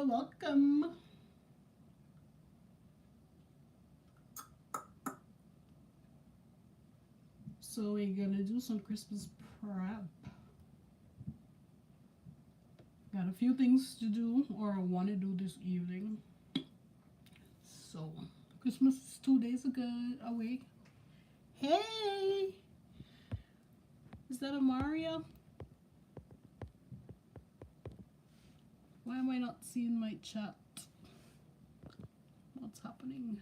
welcome. So we're gonna do some Christmas prep. Got a few things to do or I want to do this evening. So Christmas is 2 days ago away. Hey, is that a Mario? Why am I not seeing my chat? What's happening?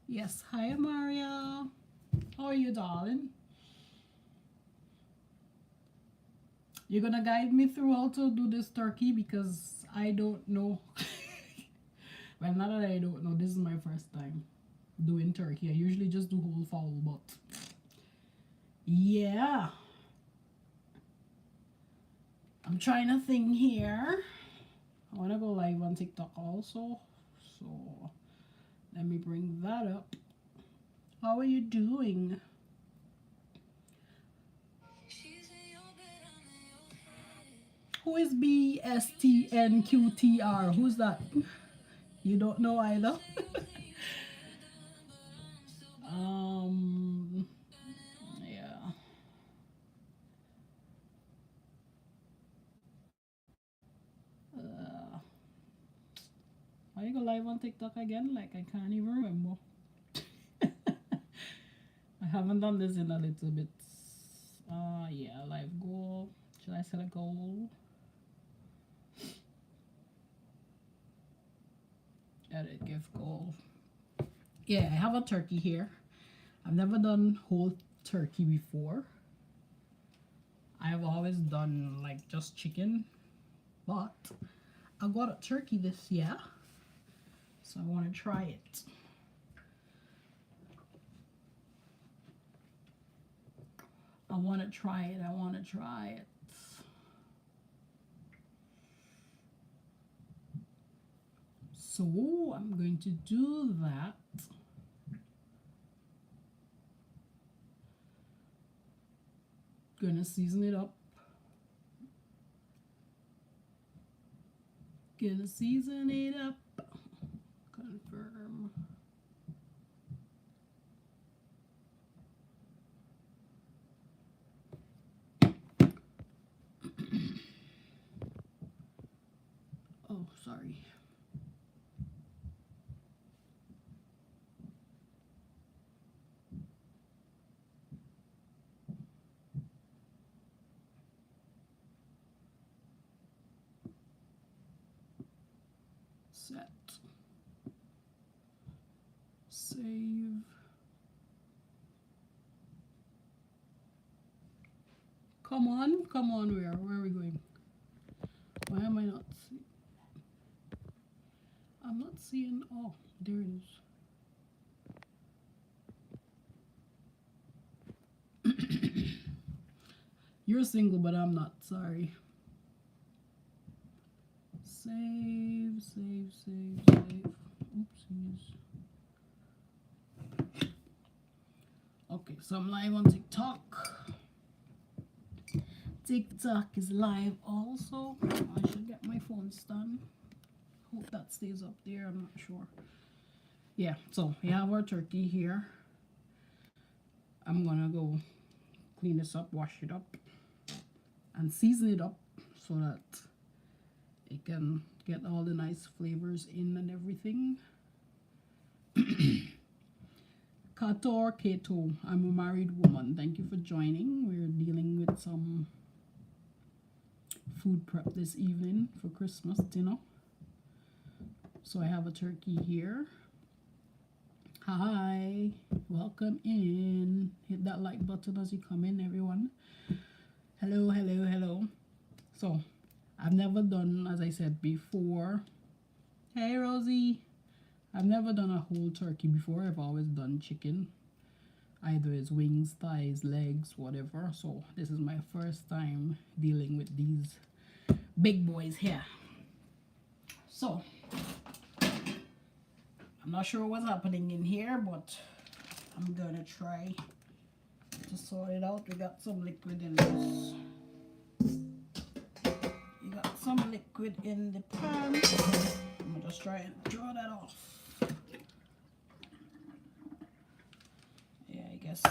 Yes, hi Mario. How are you, darling? You're gonna guide me through how to do this turkey because I don't know. Well, not that I don't know. This is my first time doing turkey. I usually just do whole fowl, but yeah. I'm trying a thing here. I want to go live on TikTok also. So let me bring that up. How are you doing? Who is BSTNQTR? Who's that? You don't know either? Yeah. Are you go live on TikTok again? Like I can't even remember. I haven't done this in a little bit. Yeah, live goal. Should I set a goal? Edit gift goal. Yeah, I have a turkey here. I've never done whole turkey before. I've always done like just chicken, but I got a turkey this year, so I want to try it. I want to try it. So I'm going to do that. Gonna season it up. Confirm. Oh, sorry. Set. Save. Come on, where are we going? Why am I not seeing? I'm not seeing, oh, there it is. You're single, but I'm not, sorry. Save. Oopsies. Okay, so I'm live on TikTok. TikTok is live also. I should get my phone stand. Hope that stays up there, I'm not sure. Yeah, so we have our turkey here. I'm gonna go clean this up, wash it up, and season it up so that it can get all the nice flavors in and everything. Kato, I'm a married woman. Thank you for joining. We're dealing with some food prep this evening for Christmas dinner. So I have a turkey here. Hi, welcome in. Hit that like button as you come in, everyone. Hello. So I've never done, as I said before. Hey, Rosie. I've never done a whole turkey before. I've always done chicken. Either it's wings, thighs, legs, whatever. So this is my first time dealing with these big boys here. So I'm not sure what's happening in here, but I'm gonna try to sort it out. We got some liquid in this. some liquid in the pan. I'm gonna just try and draw that off. Yeah, I guess.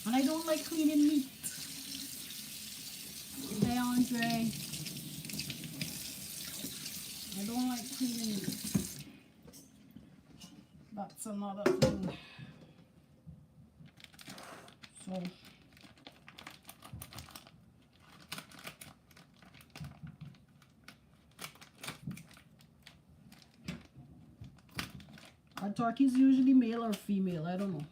And I don't like cleaning meat. Hey, Andre. I don't like cleaning meat. That's another thing. So. Are turkeys usually male or female? I don't know.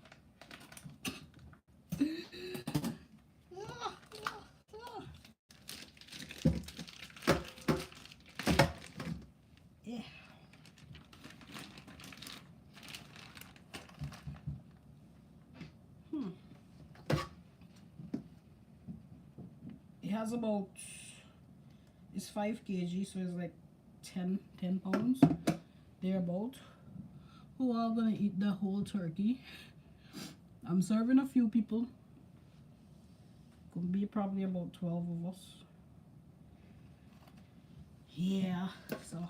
Yeah. It has about, it's 5 kg, so it's like 10 pounds. Thereabout. Who are gonna eat the whole turkey? I'm serving a few people. Could be probably about 12 of us. Yeah, so.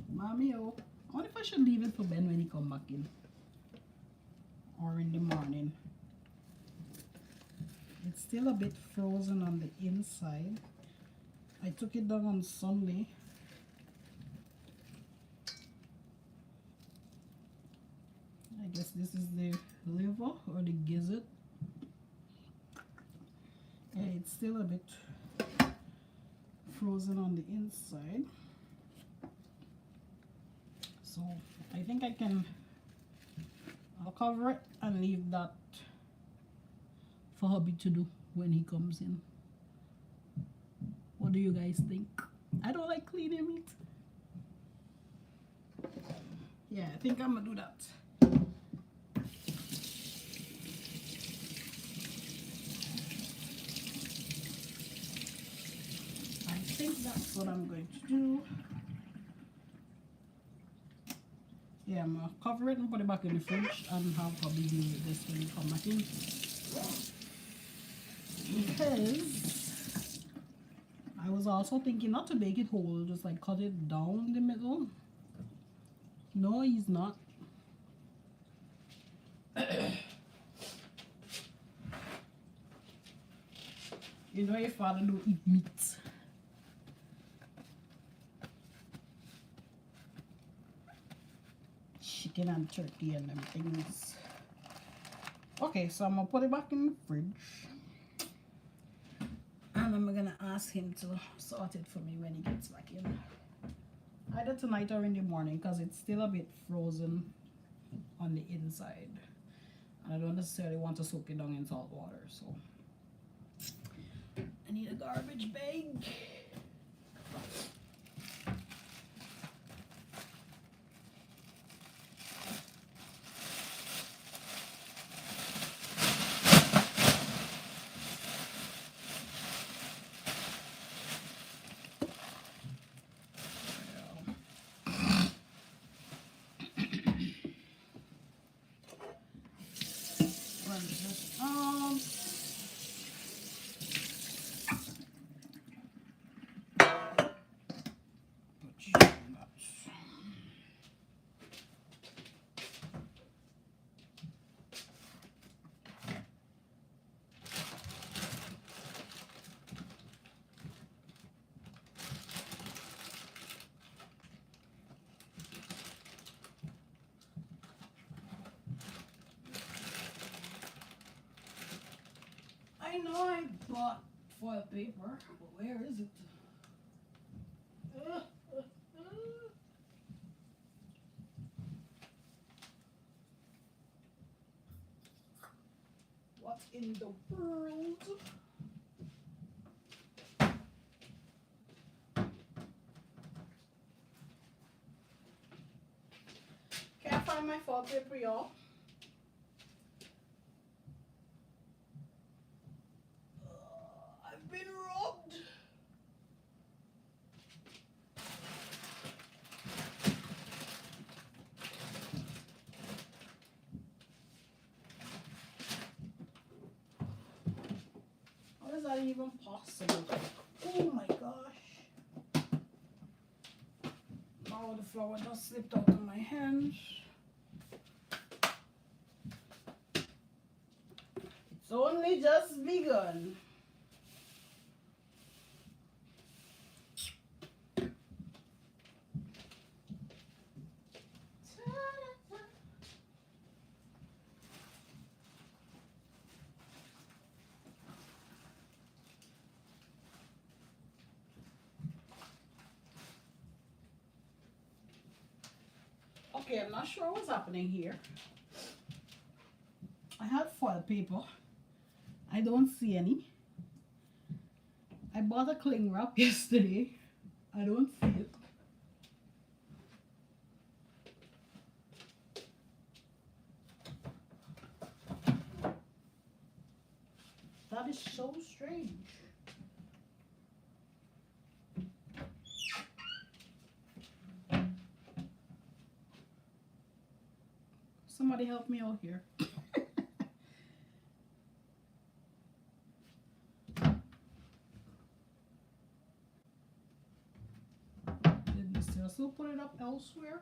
Mommy, oh. I wonder if I should leave it for Ben when he come back in. Or in the morning. It's still a bit frozen on the inside. I took it down on Sunday. I guess this is the liver or the gizzard. Yeah, it's still a bit frozen on the inside. So I think I'll cover it and leave that for hubby to do when he comes in. What do you guys think? I don't like cleaning meat. Yeah, I think I'm gonna do that. I think that's what I'm going to do. Yeah, I'm gonna cover it and put it back in the fridge and have hubby deal with this when he come back in. Because I was also thinking not to bake it whole, just like cut it down the middle. No, he's not. You know your father don't eat meat. Chicken and turkey and them things. Okay, so I'm gonna put it back in the fridge. And I'm gonna ask him to sort it for me when he gets back in. Either tonight or in the morning, because it's still a bit frozen on the inside. And I don't necessarily want to soak it down in salt water, so I need a garbage bag. I know I bought foil paper, but where is it? What in the world? Can't find my foil paper, y'all. I've been robbed. that even possible? Oh my gosh. Now the flour just slipped out of my hands. It's only just begun. Okay, I'm not sure what's happening here. I have foil paper. I don't see any. I bought a cling wrap yesterday. I don't see it. That is so strange. Somebody help me out here. Did Mr. Still put it up elsewhere?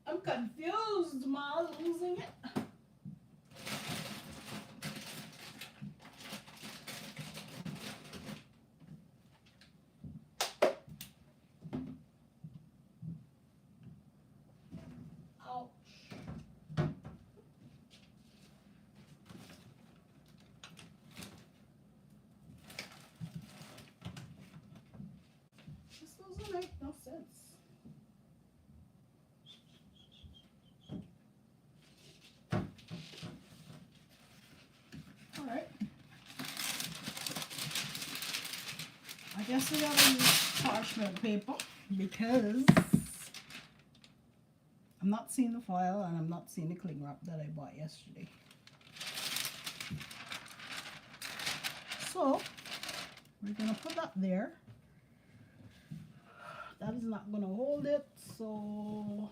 I'm confused, Ma, losing it. This doesn't make no sense. Alright. I guess we gotta use parchment paper because I'm not seeing the foil and I'm not seeing the cling wrap that I bought yesterday. So we're gonna put that there. That is not gonna hold it, so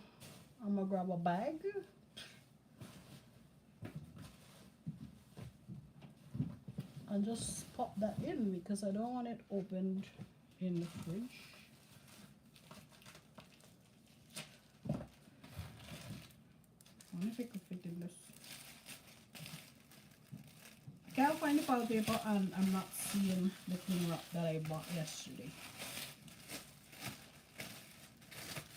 I'm gonna grab a bag. And just pop that in because I don't want it opened in the fridge. I wonder if I could fit in this. I can't find the foil paper and I'm not seeing the cling wrap that I bought yesterday.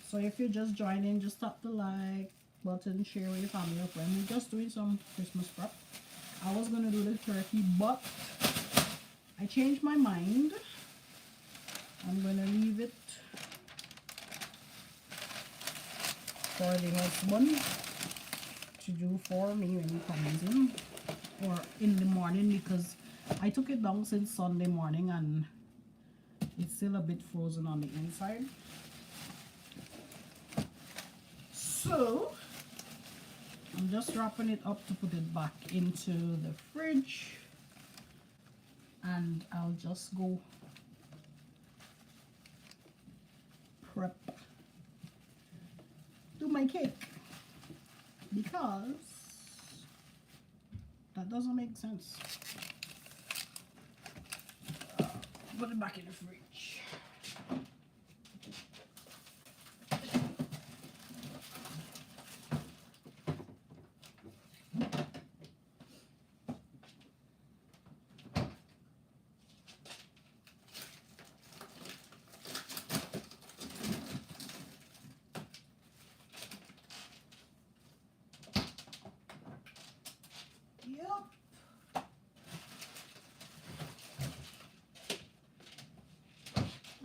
So if you're just joining, just tap the like button, share with your family or friends. We're just doing some Christmas prep. I was going to do the turkey, but I changed my mind. I'm going to leave it for the husband to do for me when he comes in, or in the morning, because I took it down since Sunday morning and it's still a bit frozen on the inside. So I'm just wrapping it up to put it back into the fridge, and I'll just go prep, do my cake, because that doesn't make sense. Put it back in the fridge.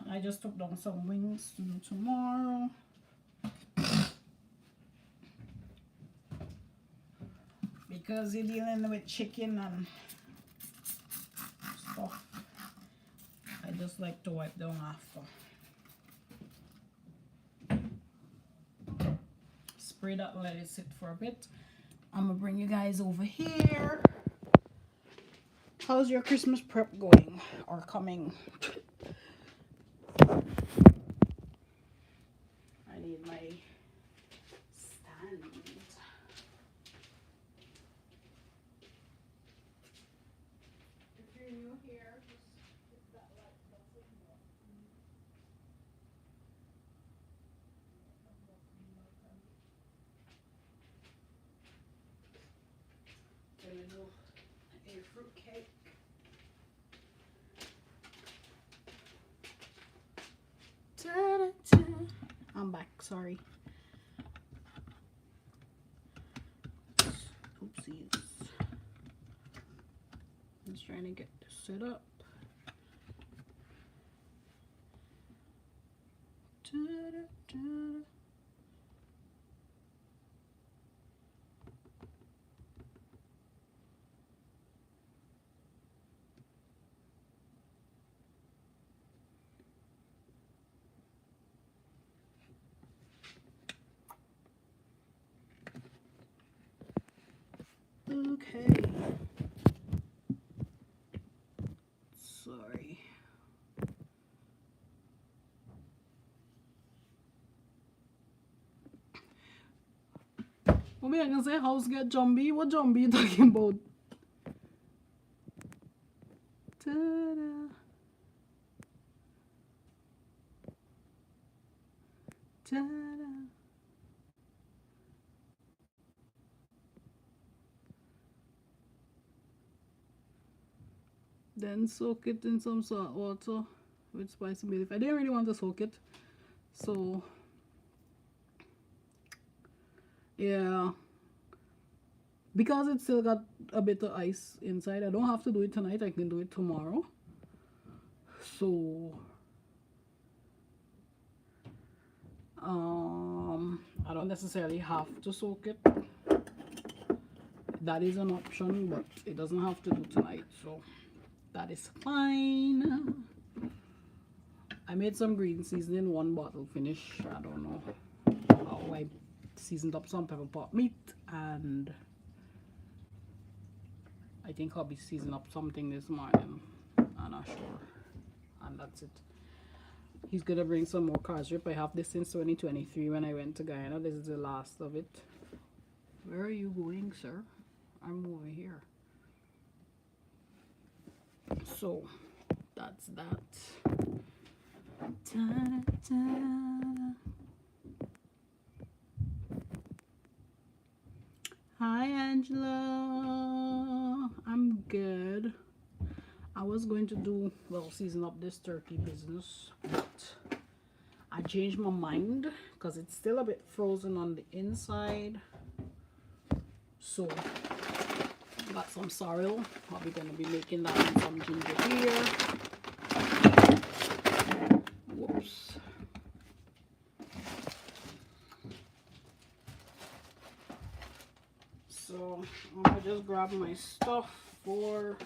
I just took down some wings to do tomorrow. Because you're dealing with chicken and stuff, I just like to wipe down after. Spray that, let it sit for a bit. I'm gonna bring you guys over here. How's your Christmas prep going or coming? I need my here. Just hit that like button. Gonna do a fruit cake. Ta-da-ta. I'm back, sorry. Oopsies. Just trying to get this set up. Ta-da-ta. Okay. Sorry. What I can say house get zombie? What zombie you talking about? Ta-da. Ta-da. Then soak it in some salt water with spicy bay leaf. I didn't really want to soak it, so yeah, because it still got a bit of ice inside. I don't have to do it tonight. I can do it tomorrow. So I don't necessarily have to soak it. That is an option, but it doesn't have to do tonight, so that is fine. I made some green seasoning, 1 bottle finish. I don't know how I seasoned up some pepper pot meat, and I think hubby seasoned up something this morning. I'm not sure, and that's it. He's gonna bring some more cars rip. I have this since 2023 when I went to Guyana. This is the last of it. Where are you going, sir? I'm over here. So that's that. Ta-da-ta. Hi Angela, I'm good. I was going to do, well, season up this turkey business, but I changed my mind because it's still a bit frozen on the inside. So got some sorrel. Probably gonna be making that and some ginger here. Whoops. So I'm gonna just grab my stuff for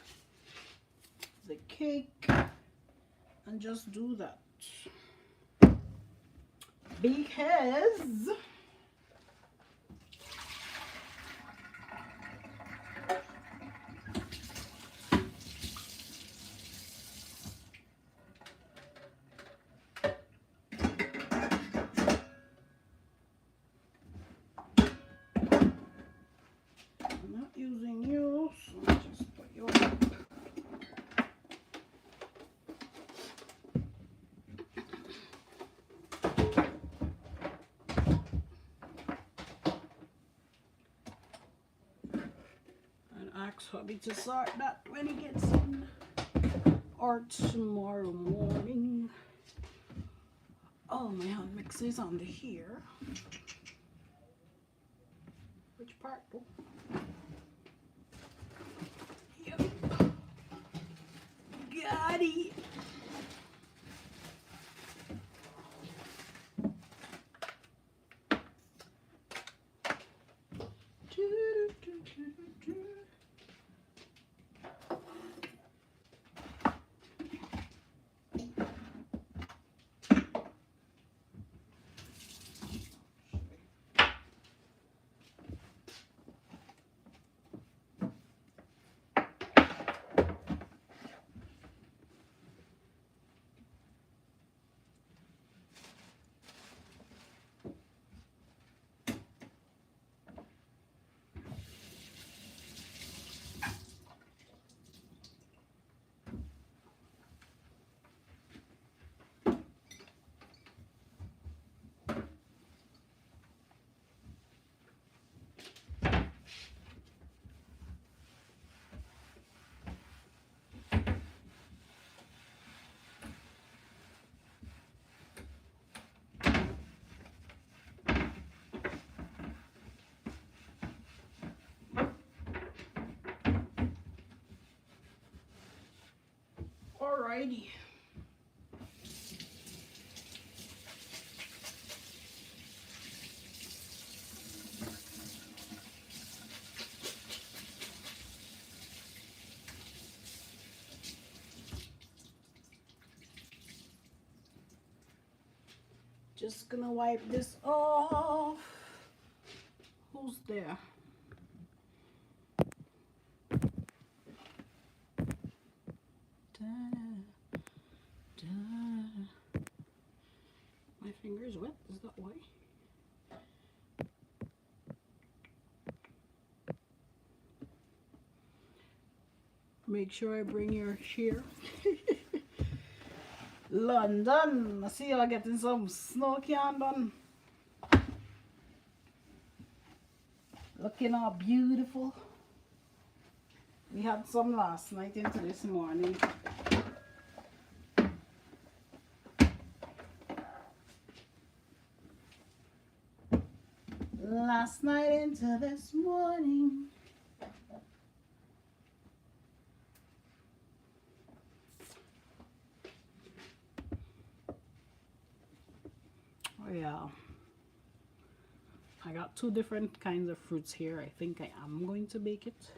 the cake and just do that because I'm not using you, so I'll just put you up. Ask hubby to sort that when he gets in, or tomorrow morning. Oh, my hand mixer is under here. Which part? Oh. Yep. Got it. Alrighty. Just gonna wipe this off. Who's there? My finger is wet, is that why? Make sure I bring your chair. London, I see y'all getting some snow can done. Looking all beautiful. We had some last night into this morning. Last night into this morning. Oh yeah. I got two different kinds of fruits here. I think I am going to bake it.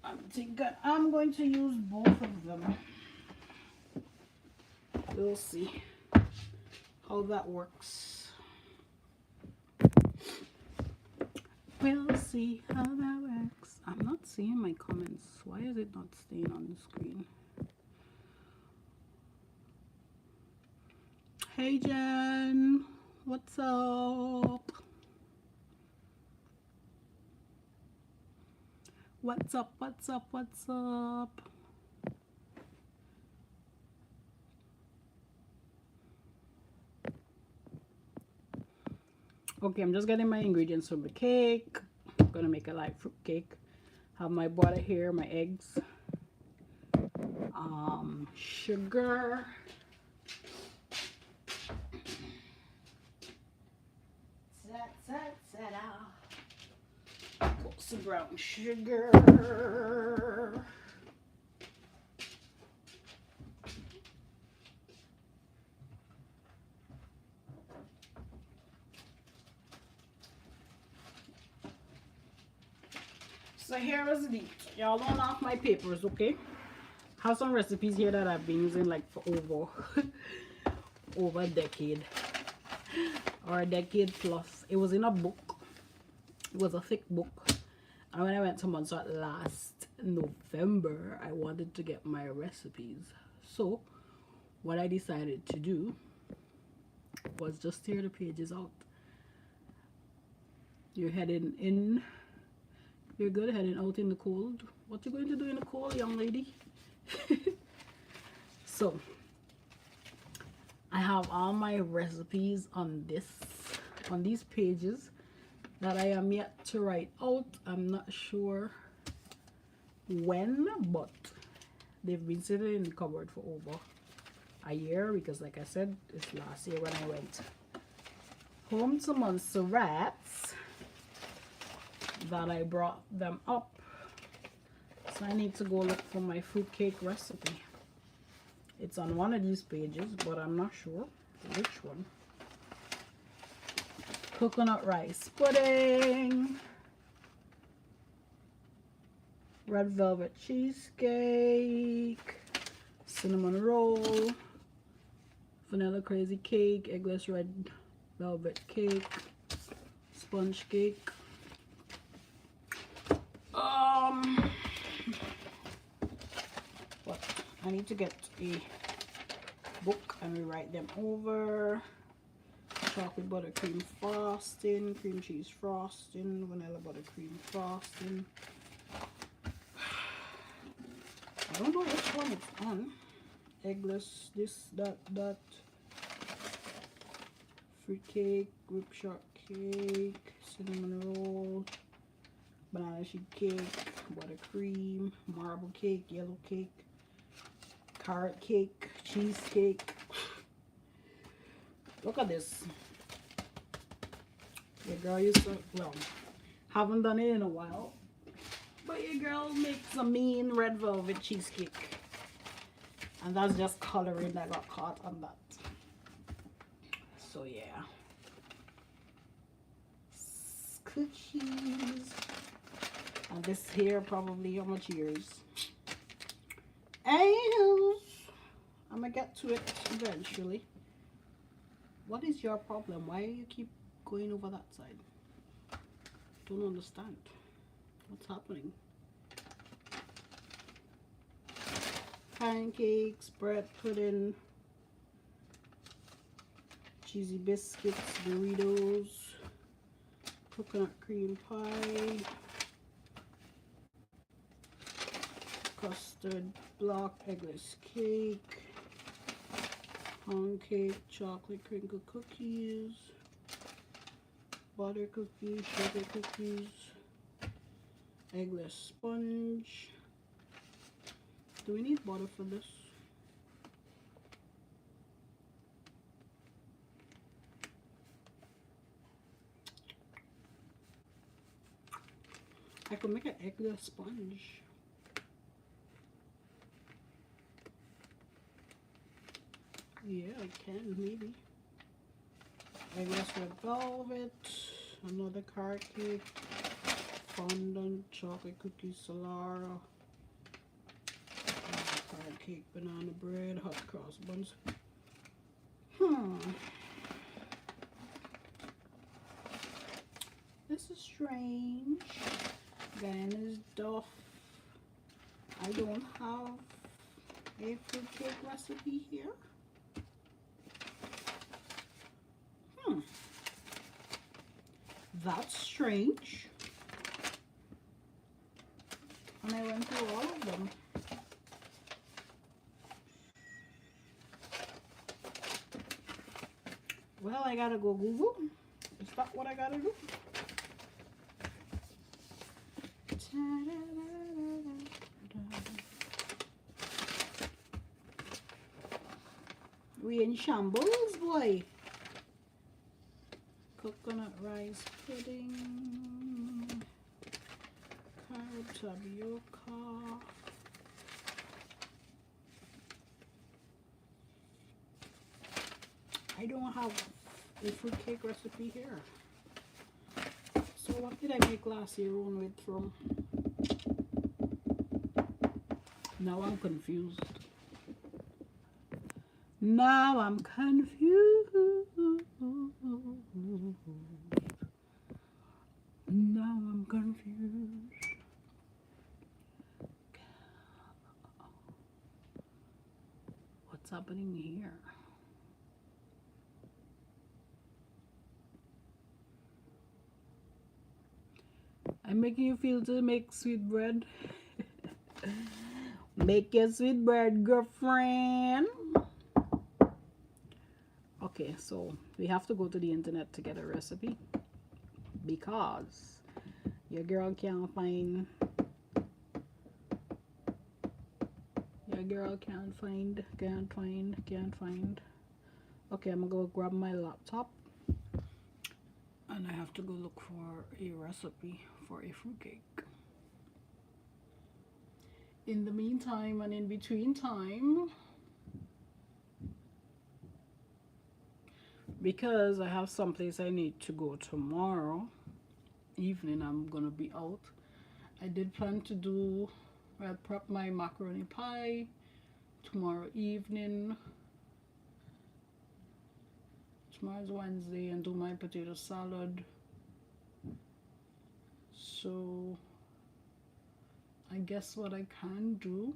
I think I'm going to use both of them. We'll see how that works. We'll see how that works. I'm not seeing my comments. Why is it not staying on the screen? Hey Jen, what's up? What's up, what's up, what's up? Okay, I'm just getting my ingredients for the cake. I'm gonna make a light fruit cake. Have my butter here, my eggs, sugar, put some brown sugar. So here is the, y'all don't off my papers, okay? Have some recipes here that I've been using like for over a decade or a decade plus. It was in a book. It was a thick book. And when I went to Montserrat last November, I wanted to get my recipes. So what I decided to do was just tear the pages out. You're heading in. You're good heading out in the cold. What you going to do in the cold, young lady? So I have all my recipes on these pages that I am yet to write out. I'm not sure when, but they've been sitting in the cupboard for over a year because, like I said, it's last year when I went home to Montserrat that I brought them up. So I need to go look for my fruitcake recipe. It's on one of these pages, but I'm not sure which one. Coconut rice pudding, red velvet cheesecake, cinnamon roll, vanilla crazy cake, eggless red velvet cake, sponge cake. But I need to get a book and rewrite them over. Chocolate buttercream frosting, cream cheese frosting, vanilla buttercream frosting. I don't know which one it's on. Eggless, this, that. Fruit cake, whipped shortcake, cinnamon roll, banana sheet cake, buttercream, marble cake, yellow cake, carrot cake, cheesecake. Look at this. Your girl used to, well, haven't done it in a while, but your girl makes a mean red velvet cheesecake. And that's just coloring that got caught on that. So yeah. Cookies. And this here probably how much years. And I'm gonna get to it eventually. What is your problem? Why do you keep going over that side? Don't understand. What's happening? Pancakes, bread pudding, cheesy biscuits, Doritos, coconut cream pie, custard block, eggless cake, pound cake, chocolate crinkle cookies, butter cookies, sugar cookies, eggless sponge. Do we need butter for this? I could make an eggless sponge. Yeah, I can, maybe. Eggless red velvet, another carrot cake, fondant, chocolate cookies, Solara, carrot cake, banana bread, hot cross buns. This is strange. Guyana's Duff. I don't have a fruitcake recipe here. That's strange. And I went through all of them. Well, I gotta go Google. Is that what I gotta do? We in shambles, boy. Coconut rice pudding, carrot tapioca, I don't have a fruitcake recipe here. So what did I make last year on with from? Now I'm confused. Now I'm confused. Now I'm confused. What's happening here? I'm making you feel to make sweet bread. Make your sweet bread, girlfriend. Okay, so we have to go to the internet to get a recipe because your girl can't find can't find. Okay, I'm gonna go grab my laptop and I have to go look for a recipe for a fruitcake. In the meantime and in between time, because I have someplace I need to go tomorrow evening, I'm gonna be out. I did plan to do, I'll prep my macaroni pie tomorrow evening. Tomorrow's Wednesday, and do my potato salad. So I guess what I can do,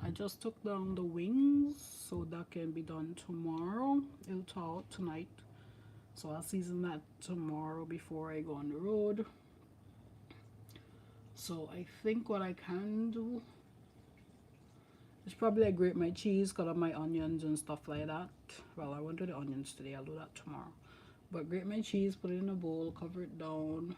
I just took down the wings, so that can be done tomorrow. It'll thaw out tonight, so I'll season that tomorrow before I go on the road. So I think what I can do is probably I grate my cheese, cut up my onions and stuff like that. Well, I won't do the onions today, I'll do that tomorrow. But grate my cheese, put it in a bowl, cover it down.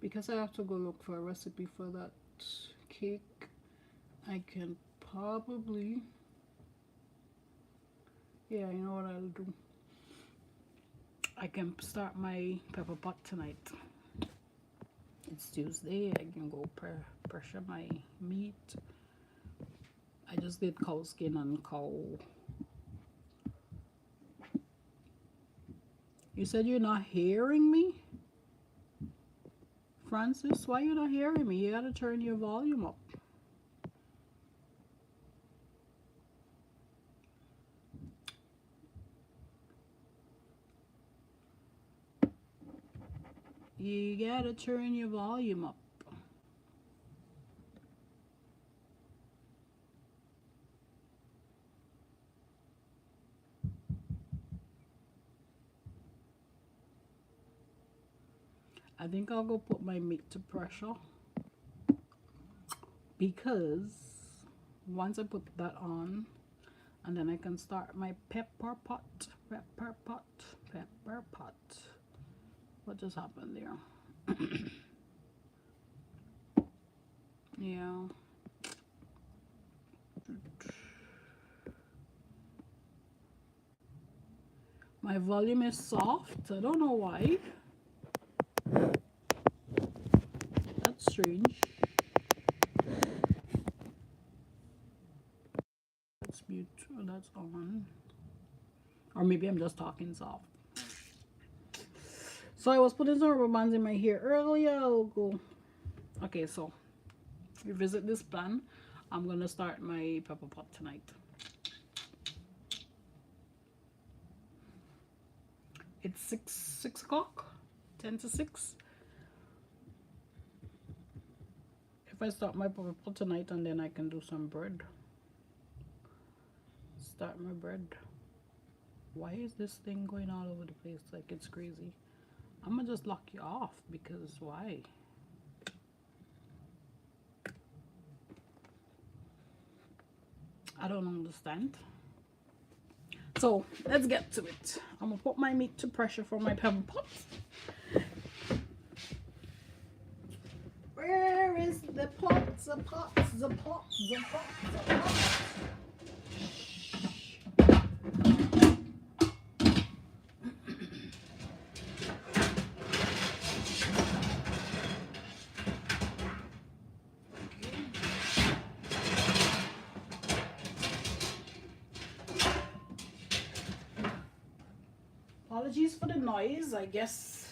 Because I have to go look for a recipe for that cake, I can probably, yeah, you know what I'll do? I can start my pepper pot tonight. It's Tuesday. I can go pressure my meat. I just did cow skin and cow. You said you're not hearing me? Francis, why you not hearing me? You gotta turn your volume up. You gotta turn your volume up. I think I'll go put my meat to pressure, because once I put that on, and then I can start my pepper pot. What just happened there? Yeah. My volume is soft. I don't know why. That's strange. That's mute. Oh, that's on. Or maybe I'm just talking soft. So I was putting some rubber bands in my hair earlier. I'll go. Okay, so revisit this plan. I'm gonna start my pepper pot tonight. It's 6 o'clock, 10 to 6. If I start my pepper pot tonight, and then I can do some bread. Start my bread. Why is this thing going all over the place like it's crazy? I'm gonna just lock you off, because why? I don't understand. So let's get to it. I'm gonna put my meat to pressure for my pepper pot. Where is the pot? The pot, the pot, the pot, the pot. Apologies for the noise. I guess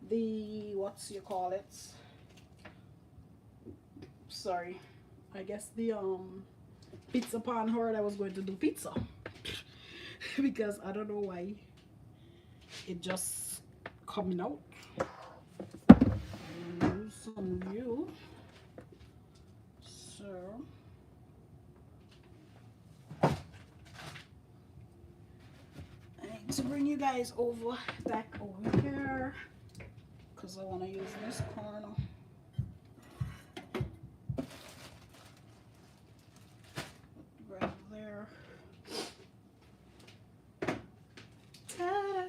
the, what's you call it? Sorry. I guess the pizza pan heard I was going to do pizza. Because I don't know why it just coming out. Use some view. So to bring you guys back over here, because I want to use this corner. Right there. Ta-da.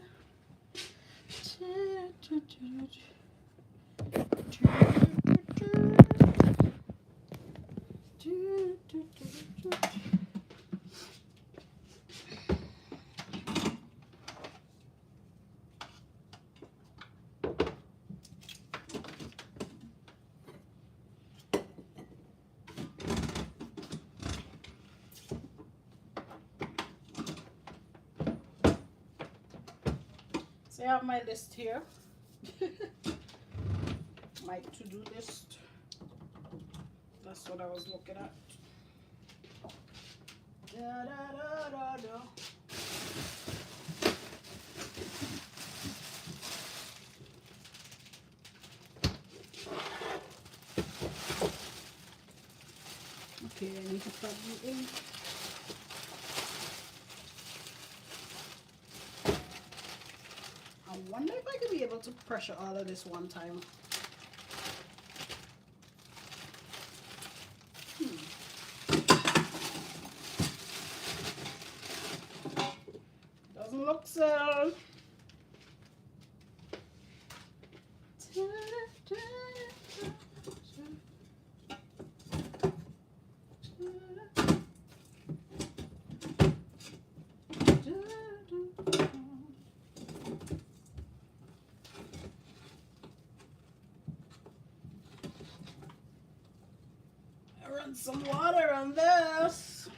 So I have my list here. My to-do list. That's what I was looking at. Da, da, da, da, da. Okay, I need to plug you in. I wonder if I could be able to pressure all of this one time. Doesn't look so. Run some water on this.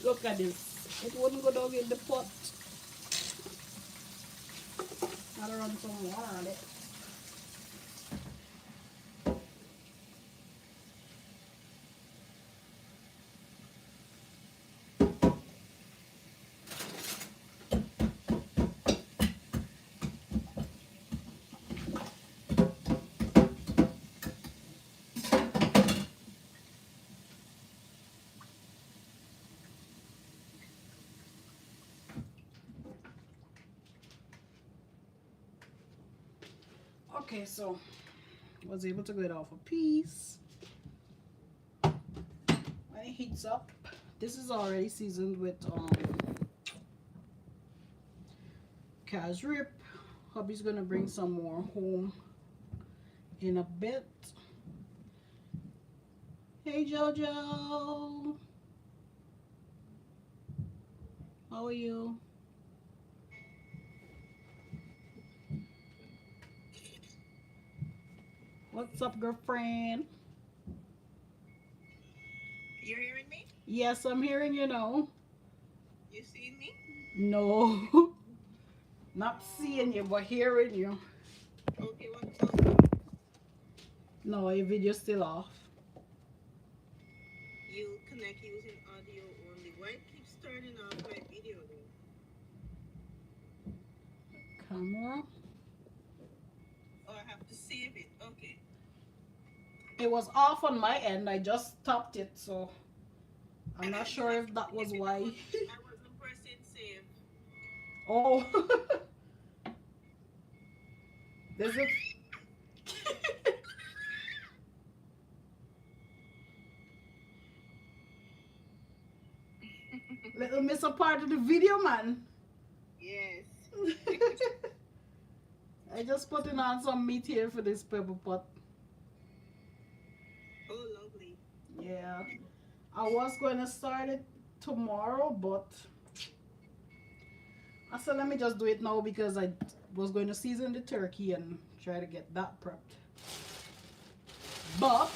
Look at this. It wouldn't go down in the pot. Gotta run some water on it. Okay, so I was able to get off a piece. When it heats up, this is already seasoned with calves rip. Hubby's gonna bring some more home in a bit. Hey Jojo, how are you? What's up, girlfriend? You're hearing me? Yes, I'm hearing you now. You seeing me? No, not seeing you, but hearing you. Okay, what's up? No, your video's still off. You connect using audio only. Why it keeps turning off my video though? Camera. Oh, I have to save it. Okay. It was off on my end. I just stopped it, so I'm not sure if that was why. I wasn't pressing save. Oh, there's a little miss a part of the video, man. Yes. I just putting on some meat here for this pepper pot. Oh, lovely. Yeah, I was going to start it tomorrow, but I said let me just do it now because I was going to season the turkey and try to get that prepped. But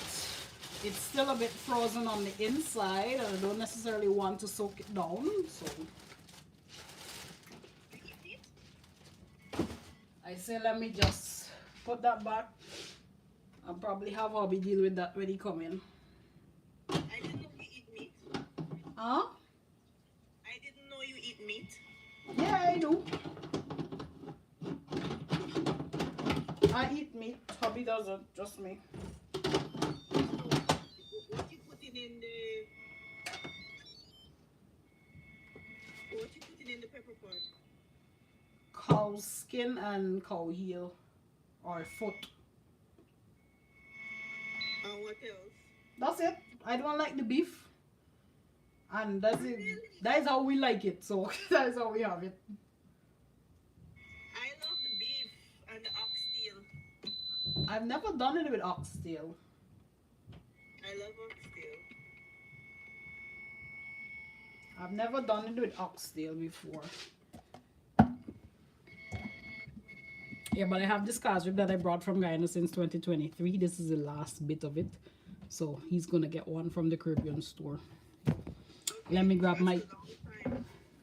it's still a bit frozen on the inside and I don't necessarily want to soak it down, so I say let me just put that back and probably have hubby deal with that when he come in. I didn't know you eat meat. Huh? I didn't know you eat meat. Yeah, I do. I eat meat. Hubby doesn't, just me. What you putting in the pepper pot? Cow skin and cow heel or foot. And what else? That's it. I don't like the beef. And that's it. Really? That is how we like it. So that is how we have it. I love the beef and the oxtail. I've never done it with oxtail. I love oxtail. I've never done it with oxtail before. Yeah, but I have this cashew that I brought from Guyana since 2023. This is the last bit of it. So he's gonna get one from the Caribbean store. Let me grab my...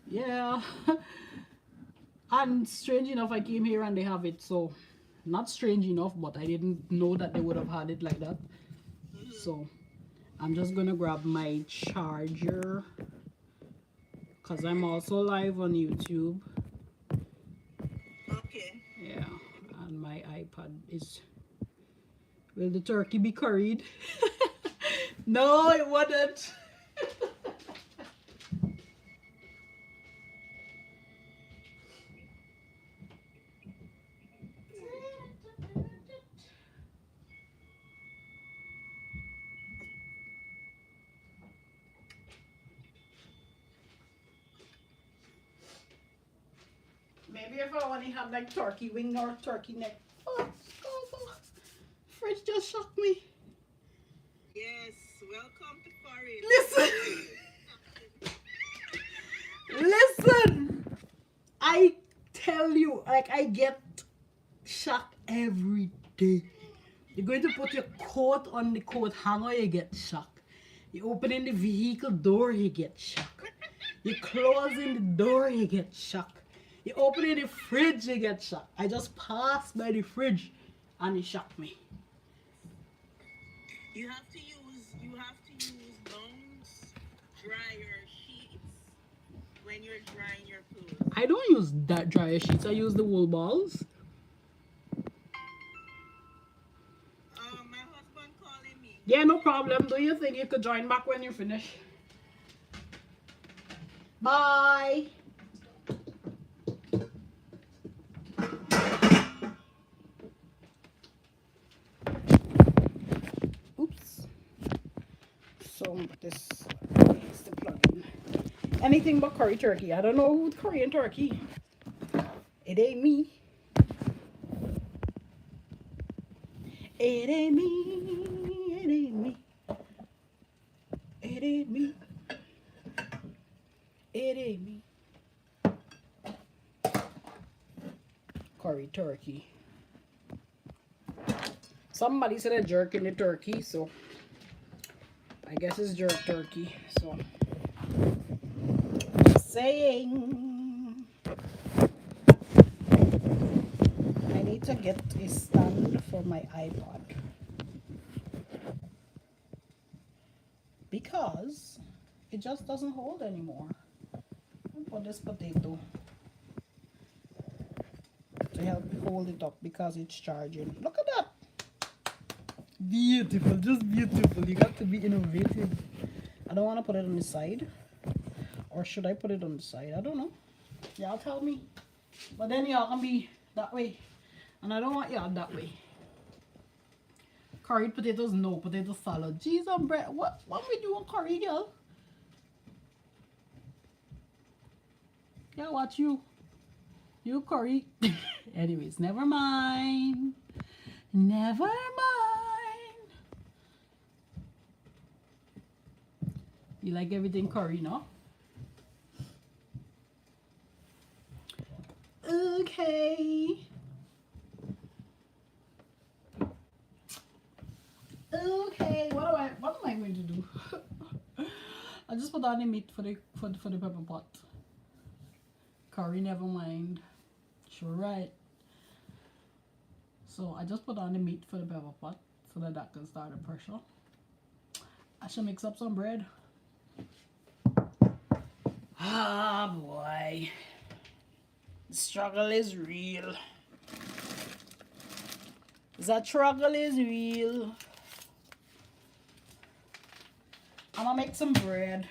Yeah. And strange enough, I came here and they have it. So not strange enough, but I didn't know that they would have had it like that. So I'm just gonna grab my charger because I'm also live on YouTube. Okay. Yeah, and my iPad is... Will the turkey be curried? No, it wouldn't. Maybe if I only had like turkey wing or turkey neck. Oh, fridge just shocked me. Yes, welcome to foreign. Listen, I tell you, like I get shocked every day. You're going to put your coat on the coat hanger, you get shocked. You open in the vehicle door, you get shocked. You close in the door, you get shocked. You open in the fridge, you get shocked. I just passed by the fridge and it shocked me. You have to use long dryer sheets when you're drying your clothes. I don't use that dryer sheets, I use the wool balls. My husband calling me. Yeah, no problem. Do you think you could join back when you finish? Bye. Oops. So this is the plug-in. Anything but curry turkey. I don't know who's curry and turkey. It ain't me. It ain't me. It ain't me. It ain't me. It ain't me. Curry turkey. Somebody said a jerk in the turkey, so I guess it's jerk turkey. So just saying. I need to get a stand for my iPod because it just doesn't hold anymore. I'll put this potato to help hold it up because it's charging. Look at that. Beautiful, just beautiful. You got to be innovative. I don't want to put it on the side. Or should I put it on the side? I don't know. Y'all tell me. But then y'all can be that way. And I don't want y'all that way. Curried potatoes, no. Potato salad. Cheese and bread. What we doing curry, girl? Yeah, watch you. You curry. Anyways, never mind. Never mind. You like everything curry, no? Okay. Okay, what am I going to do? I just put on the meat for the pepper pot. Curry, never mind. Sure, right. So I just put on the meat for the pepper pot so that can start the pressure. I should mix up some bread. Ah boy, the struggle is real. The struggle is real. I'm gonna make some bread.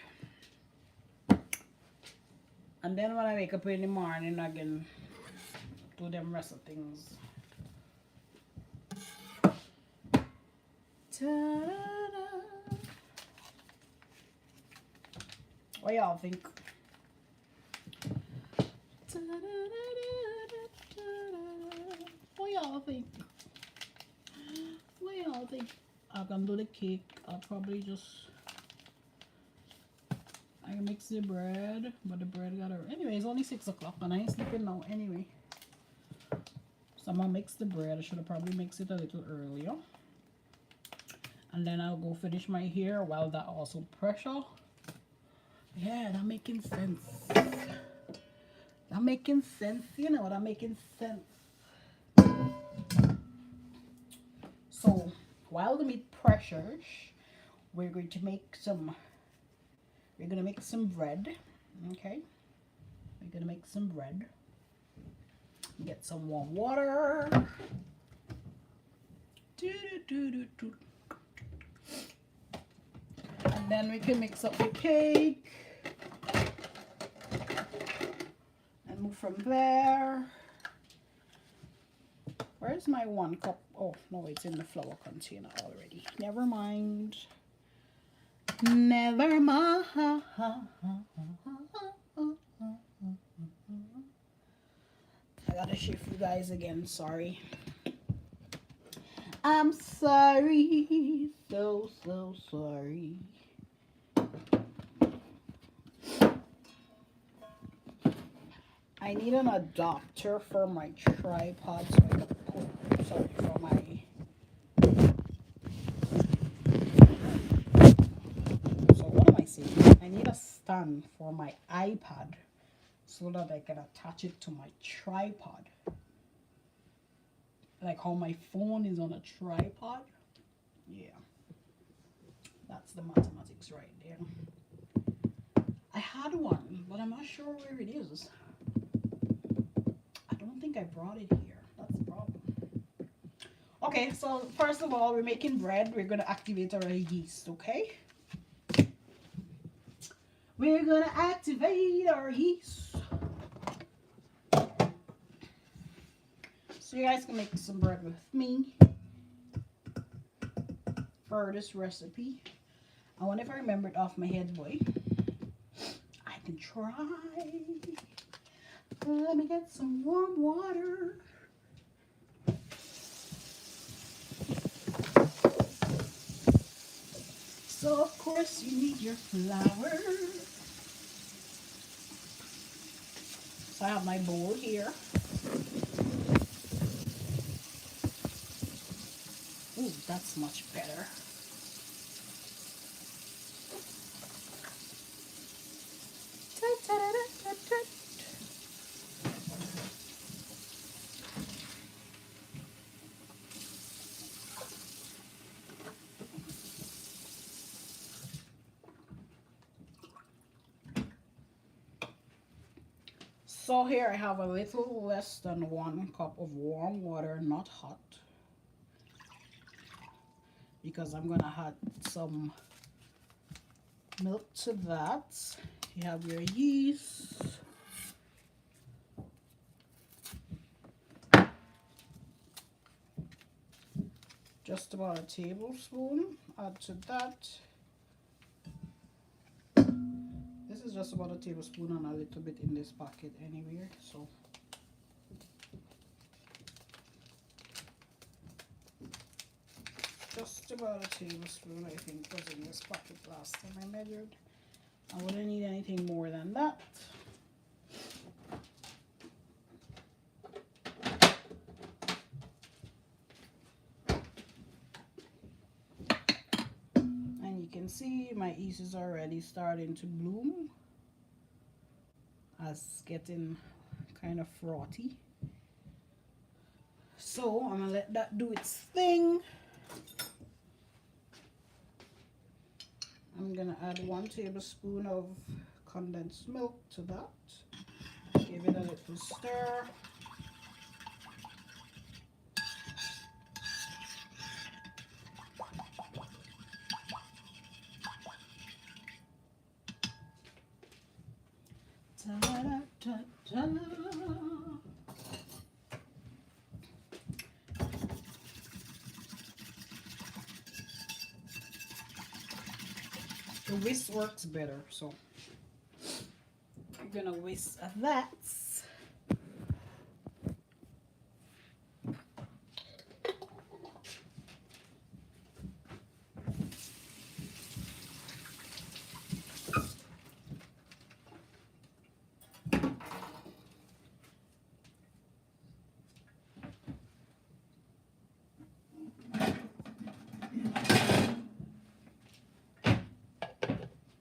And then when I wake up in the morning, I can do them rest of things. Ta-da-da. What y'all think? What y'all think? What y'all think? I can do the cake. I'll probably just I can mix the bread, but the bread gotta anyway, it's only 6 o'clock and I ain't sleeping now anyway. So I'm gonna mix the bread. I should have probably mixed it a little earlier. And then I'll go finish my hair while that also pressure. Yeah, that making sense. That making sense, you know, that making sense. So while the meat pressures, we're going to make some bread. Okay, we're gonna make some bread. Get some warm water. And then we can mix up the cake and move from there. Where's my 1 cup? Oh no, it's in the flour container already. Never mind. Never mind. I gotta shift you guys again, sorry. I'm sorry, so sorry. I need an adapter for my tripod so I can put, sorry, for my, so what am I saying? I need a stand for my iPad so that I can attach it to my tripod. Like how my phone is on a tripod. Yeah. That's the mathematics right there. I had one, but I'm not sure where it is. I don't think I brought it here. That's the problem. Okay, so first of all, we're making bread. We're going to activate our yeast, okay? We're going to activate our yeast. So you guys can make some bread with me for this recipe. I wonder if I remember it off my head, boy. I can try. Let me get some warm water. So of course you need your flour. So I have my bowl here. Ooh, that's much better. So here I have a little less than 1 cup of warm water, not hot, because I'm gonna add some milk to that. You have your yeast. Just about a tablespoon. Add to that. This is just about a tablespoon and a little bit in this packet anywhere. So just about a tablespoon, I think, was in this packet last time I measured. I wouldn't need anything more than that. And you can see my yeast is already starting to bloom. It's getting kind of frothy. So I'm gonna let that do its thing. I'm gonna add 1 tablespoon of condensed milk to that. Give it a little stir. Ta-da-da-da-da. The whisk works better, so we're gonna whisk that.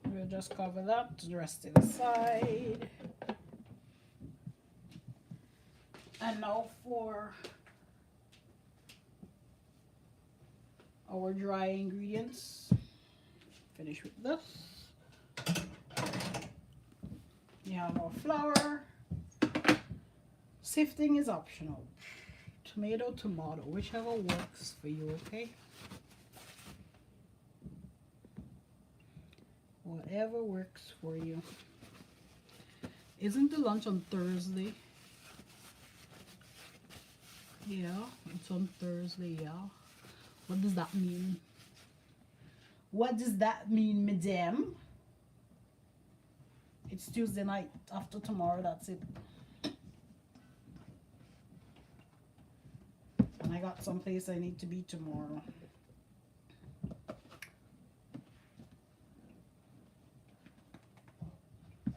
We'll just cover that, the rest to the side. And now for our dry ingredients. Finish with this. You have our flour. Sifting is optional. Tomato, whichever works for you, okay? Whatever works for you. Isn't the lunch on Thursday? Yeah, it's on Thursday, yeah. What does that mean? What does that mean, madam? It's Tuesday night. After tomorrow, that's it. And I got some place I need to be tomorrow.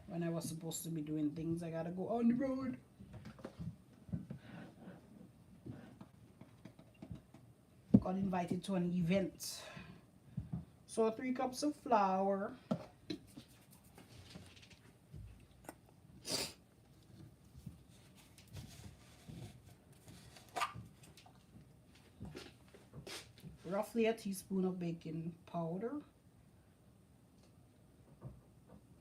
When I was supposed to be doing things, I gotta go on the road. Got invited to an event. So 3 cups of flour. Roughly a teaspoon of baking powder.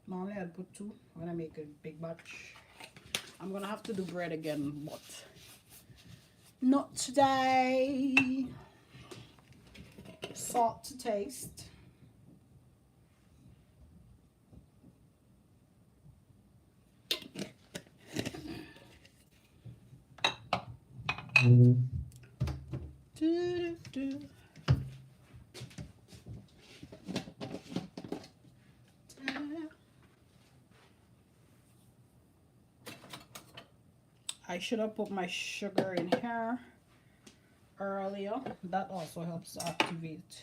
Normally I'd put 2 when I make a big batch. I'm gonna have to do bread again, but not today. Salt to taste. I should have put my sugar in here earlier. That also helps to activate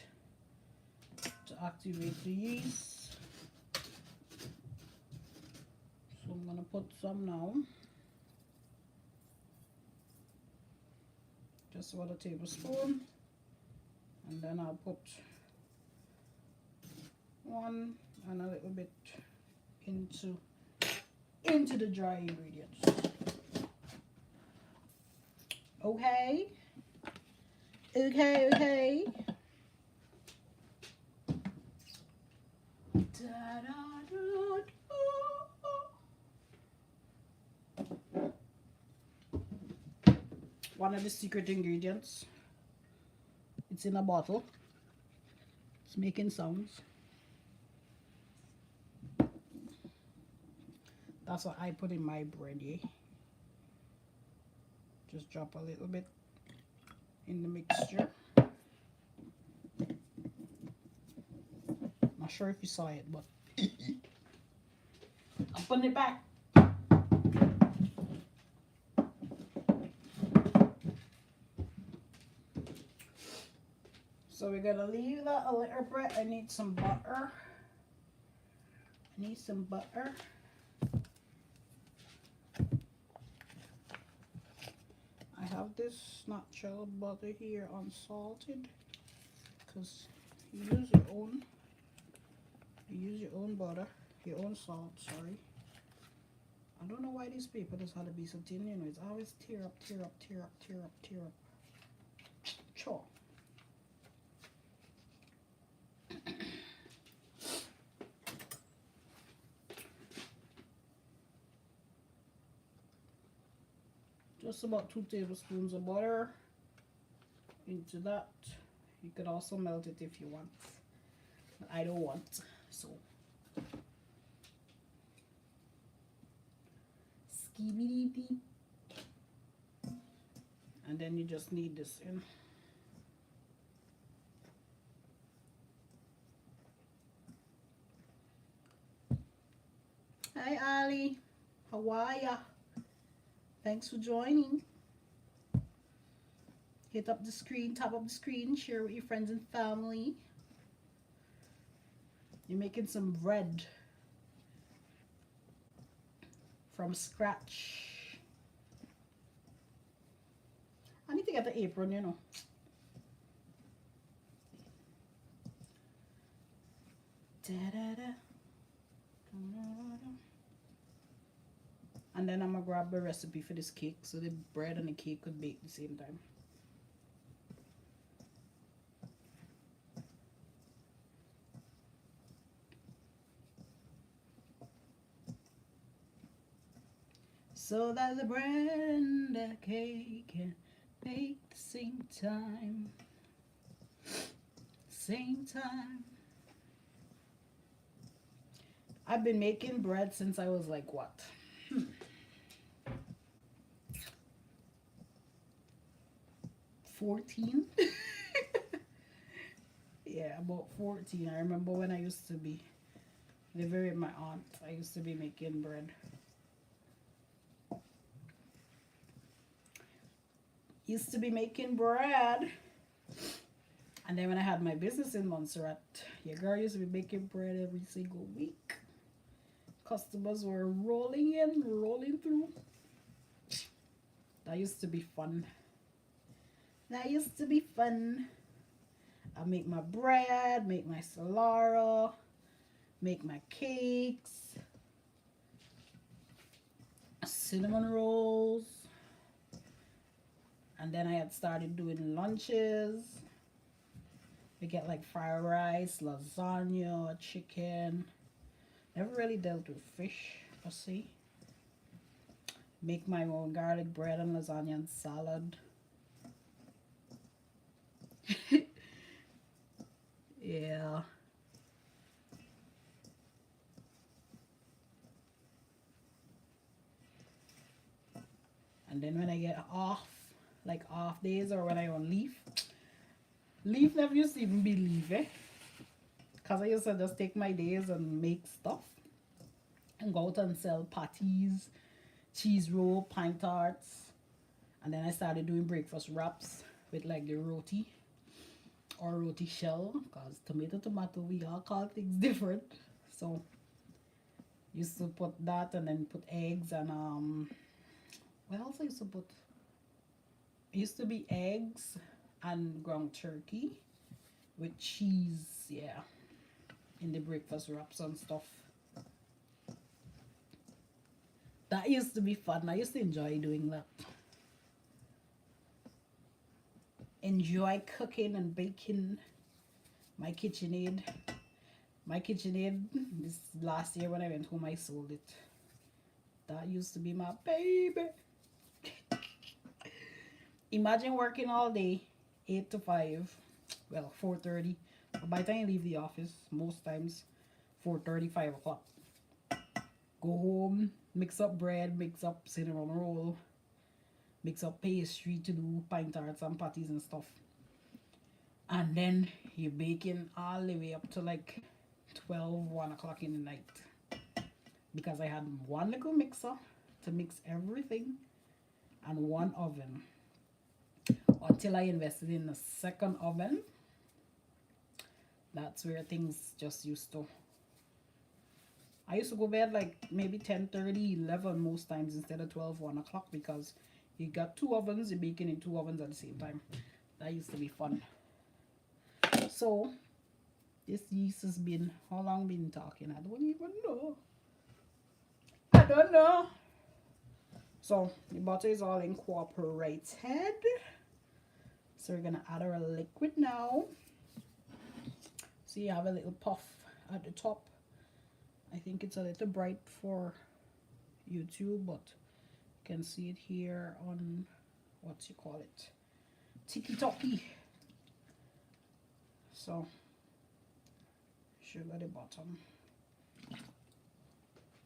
the yeast. So I'm gonna put some now. Just about a tablespoon. And then I'll put 1 and a little bit into the dry ingredients. Okay. One of the secret ingredients. It's in a bottle. It's making sounds. That's what I put in my bread, yeah. Just drop a little bit in the mixture. Not sure if you saw it, but I'll put it back. So we're gonna leave that a little bit. I need some butter. I have this natural butter here, unsalted, because you use your own butter, your own salt, sorry. I don't know why this paper does have to be so thin, you know, it's always tear up. Sure. Just about 2 tablespoons of butter into that. You could also melt it if you want, but I don't want, so. Skibidi. And then you just knead this in. Hi Ali, how are ya? Thanks for joining. Hit up the screen, tap up the screen, share with your friends and family. You're making some bread from scratch. I need to get the apron, you know. And then I'm gonna grab the recipe for this cake so the bread and the cake could bake at the same time. So that the bread and the cake can bake at the same time. I've been making bread since I was like what? 14? Yeah, about 14. I remember when I used to be living with my aunt, I used to be making bread. Used to be making bread. And then when I had my business in Montserrat, your girl used to be making bread every single week. Customers were rolling in, rolling through. That used to be fun. That used to be fun. I make my bread, make my Solara, make my cakes, cinnamon rolls. And then I had started doing lunches. We get like fried rice, lasagna, chicken. Never really dealt with fish, per se. Make my own garlic bread and lasagna and salad. Yeah. And then when I get off, like off days or when I on leave never used to even be leave, eh? Because I used to just take my days and make stuff and go out and sell patties, cheese roll, pine tarts. And then I started doing breakfast wraps with like the roti or roti shell, because tomato, we all call things different. So used to put that and then put eggs and what else I used to put? It used to be eggs and ground turkey with cheese, yeah, in the breakfast wraps and stuff. That used to be fun. I used to enjoy doing that. Enjoy cooking and baking. My KitchenAid. My KitchenAid, this last year when I went home, I sold it. That used to be my baby. Imagine working all day, 8 to 5, well, 4:30. But by the time you leave the office, most times, 4:30, 5 o'clock. Go home, mix up bread, mix up cinnamon roll, mix up pastry to do pine tarts and patties and stuff. And then you're baking all the way up to like 12, 1 o'clock in the night. Because I had one little mixer to mix everything and one oven. Until I invested in a second oven. That's where things just used to. I used to go bed like maybe 10:30, 11 most times instead of 12, 1 o'clock, because you got two ovens, you're baking in two ovens at the same time. That used to be fun. So, this yeast has been, how long been talking? I don't even know. I don't know. So, the butter is all incorporated. So we're gonna add our liquid now. So you have a little puff at the top. I think it's a little bright for YouTube, but you can see it here on, what you call it, TikTok. So sugar at the bottom.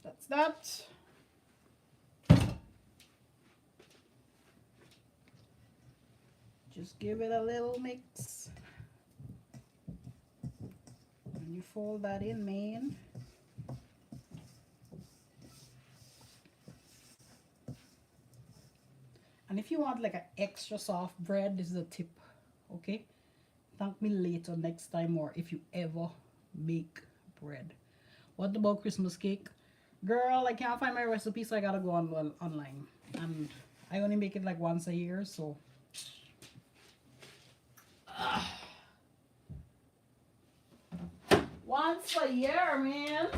That's that. Just give it a little mix. And you fold that in, man. And if you want like an extra soft bread, this is a tip, okay? Thank me later next time, or if you ever make bread. What about Christmas cake? Girl, I can't find my recipe, so I gotta go online. And I only make it like once a year, so... Once a year, man.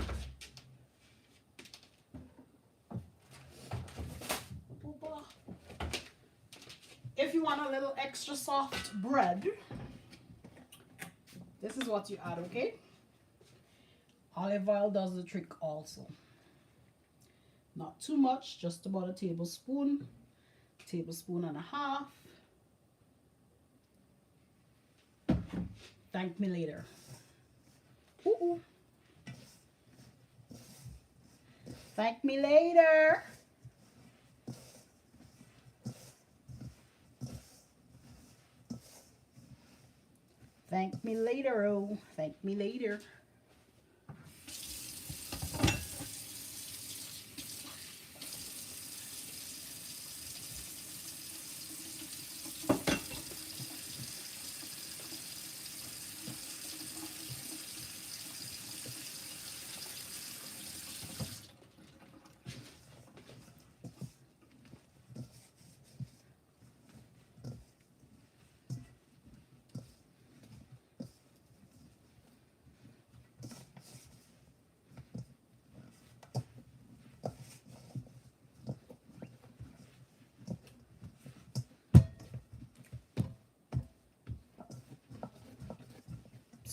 If you want a little extra soft bread, this is what you add, okay? Olive oil does the trick also. Not too much, just about a tablespoon and a half. Thank me later. Ooh. Thank me later. Thank me later, oh, thank me later.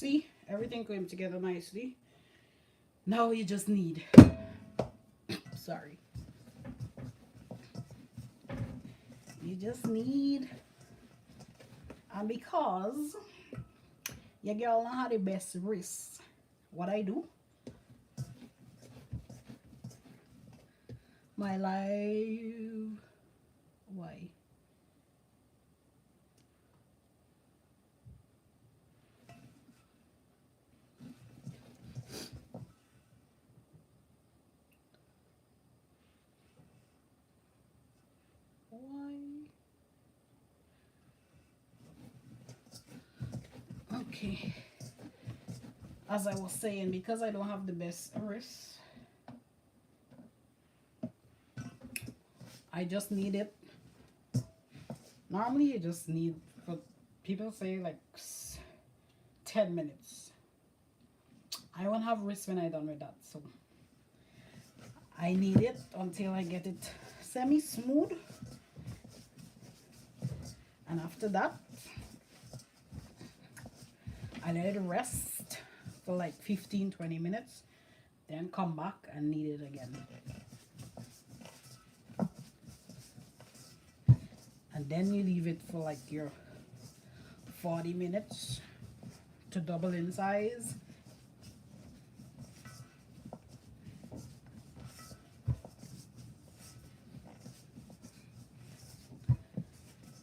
See, everything came together nicely. Now you just need, sorry, you just need, and because your girl know how the best wrist, what I do, my life, why? Why? Okay. As I was saying, because I don't have the best wrist, I just need it. Normally, you just need, for people say like 10 minutes. I won't have wrist when I'm done with that, so I need it until I get it semi-smooth. And after that, I let it rest for like 15-20 minutes, then come back and knead it again. And then you leave it for like your 40 minutes to double in size.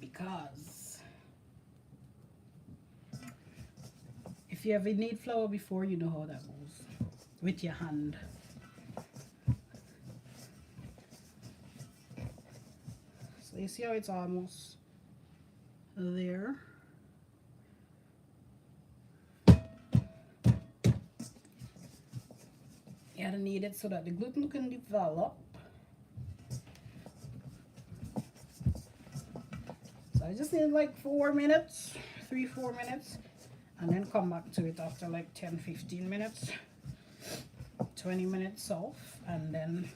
Because if you ever knead flour before, you know how that goes with your hand. So you see how it's almost there. You gotta knead it so that the gluten can develop. So I just need like 4 minutes, 3-4 minutes, and then come back to it after like 10-15 minutes, 20 minutes off, and then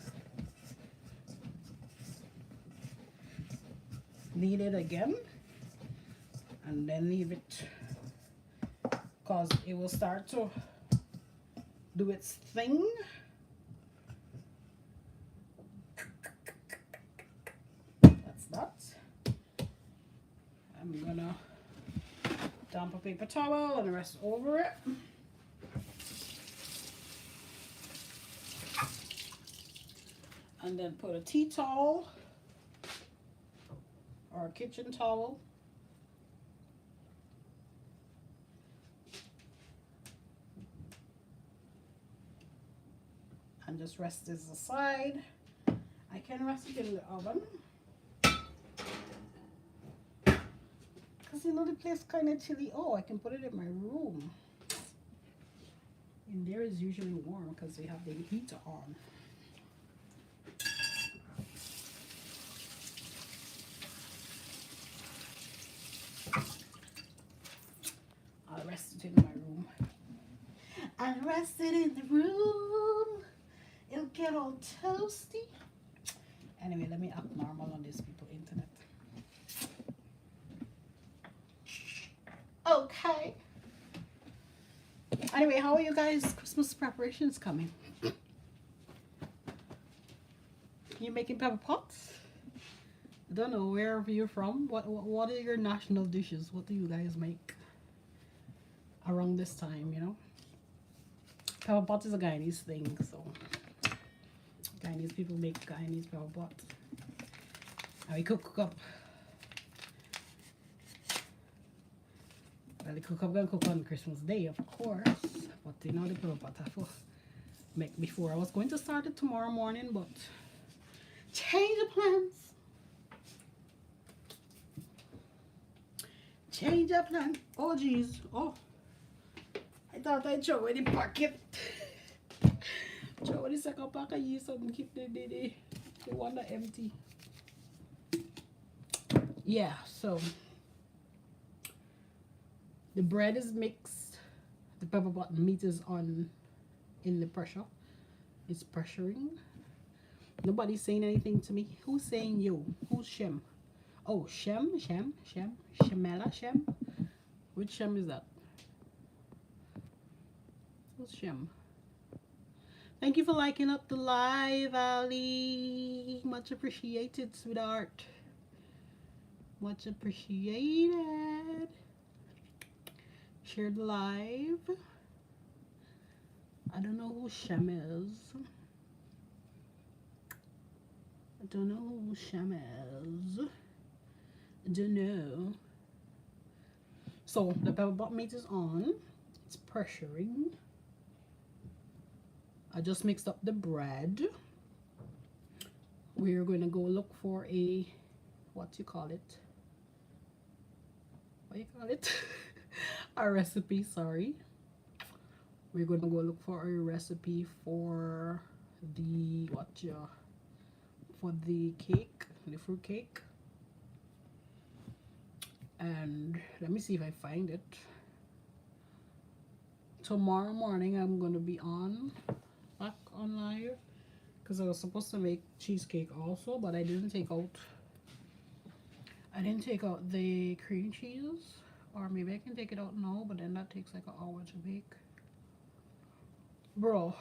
knead it again, and then leave it, because it will start to do its thing. That's that. I'm gonna damp a paper towel and rest over it. And then put a tea towel or a kitchen towel and just rest this aside. I can rest it in the oven because you know the place kind of chilly. Oh, I can put it in my room. In there is usually warm because we have the heater on. I'll rest it in my room. I'll rest it in the room. It'll get all toasty. Anyway, let me act normal on this people internet. Okay. Anyway, how are you guys? Christmas preparations coming? You making pepper pots? I don't know wherever you're from. What are your national dishes? What do you guys make around this time? You know, pepper pot is a Guyanese thing, so Guyanese people make Guyanese pepper pots. And we cook up. Well, the cook up gonna cook on Christmas Day, of course. But you know the pepper pot I have to make before. I was going to start it tomorrow morning, but change of plans. Change of plan. Oh jeez. Oh, I thought I'd throw in the pocket. Throw in the second pack of yeast and keep the one that empty. Yeah, so the bread is mixed. The pepper pot meat is on in the pressure. It's pressuring. Nobody's saying anything to me. Who's saying yo? Who's Shem? Oh, Shemela Shem? Which Shem is that? Who's Shem? Thank you for liking up the live, Ali. Much appreciated, sweetheart. Much appreciated. Share the live. I don't know who Shem is. I don't know who Shem is. I don't know. So the pepper pot meat is on. It's pressuring. I just mixed up the bread. We're going to go look for a, what you call it? What you call it? A recipe, sorry. We're going to go look for a recipe for the, for the cake, the fruit cake. And let me see if I find it. Tomorrow morning I'm going to be back on live, because I was supposed to make cheesecake also, but I didn't take out the cream cheese, or maybe I can take it out now, but then that takes like an hour to bake, bro.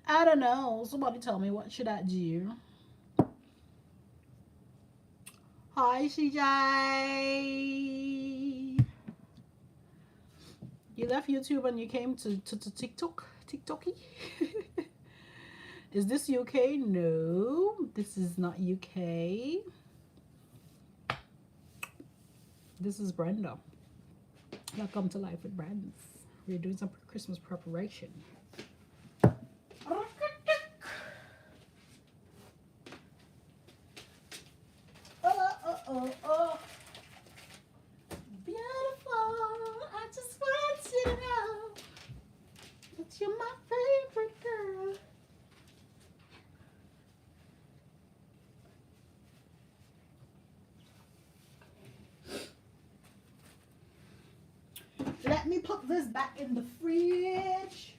I don't know, somebody tell me, what should I do? Hi CJ, you left YouTube and you came to TikToky. Is this UK? No, this is not UK. This is Brenda. Welcome to Life with Brands. We're doing some Christmas preparation. Oh, beautiful. I just want you to know that you're my favorite girl. Let me put this back in the fridge.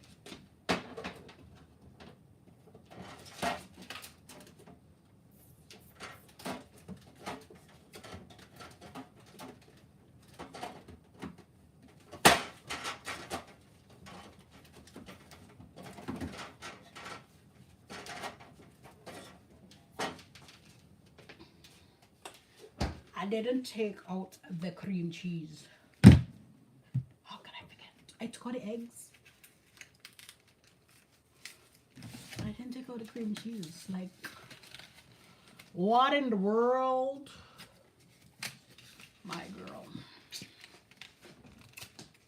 I didn't take out the cream cheese. How could I forget? I took out the eggs. I didn't take out the cream cheese. Like, what in the world? My girl.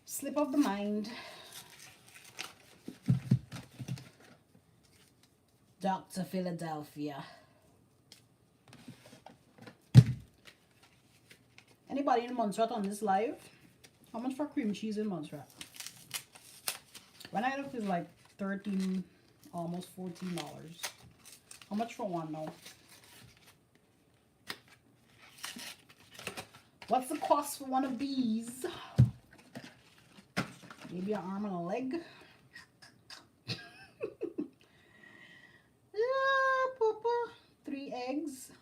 Slip of the mind. Dr. Philadelphia. Anybody in Montserrat on this live? How much for cream cheese in Montserrat? When I looked, it's like $13, almost $14. How much for one now? What's the cost for one of these? Maybe an arm and a leg? Yeah, Papa. 3 eggs.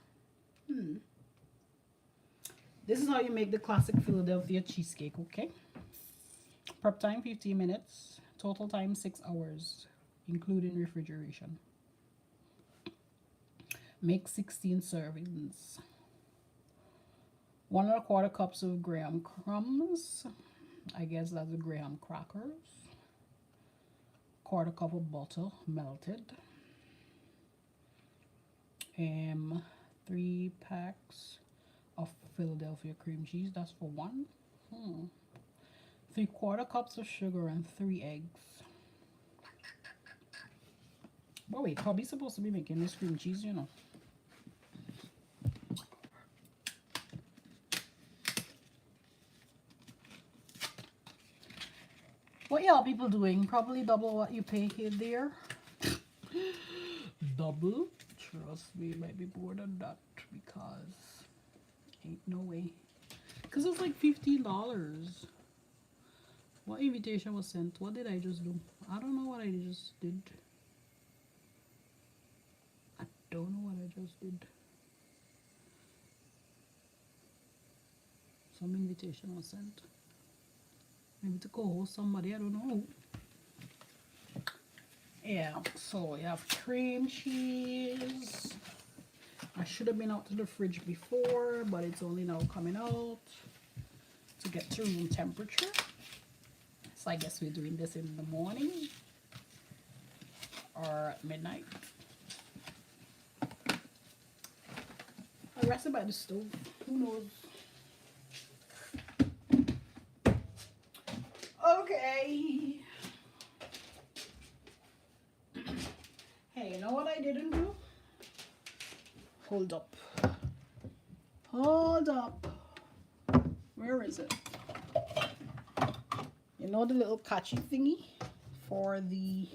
This is how you make the classic Philadelphia cheesecake, okay? Prep time 15 minutes. Total time 6 hours, including refrigeration. Make 16 servings. 1 1/4 cups of graham crumbs. I guess that's the graham crackers. 1/4 cup of butter melted. 3 packs of Philadelphia cream cheese. That's for one. 3/4 cups of sugar and 3 eggs. But wait, hubby's supposed to be making this cream cheese, you know. What y'all people doing? Probably double what you pay here there. Double? Trust me, it might be more than that, because ain't no way. Because it's like $15. What invitation was sent? What did I just do? I don't know what I just did. I don't know what I just did. some invitation was sent. Maybe to co-host somebody, I don't know. Yeah, so you have cream cheese. I should have been out to the fridge before, but it's only now coming out to get to room temperature. So I guess we're doing this in the morning or at midnight. I'll rest it by the stove. Who knows? Okay. Hey, you know what I didn't do? Hold up. Hold up. Where is it? You know the little catchy thingy for the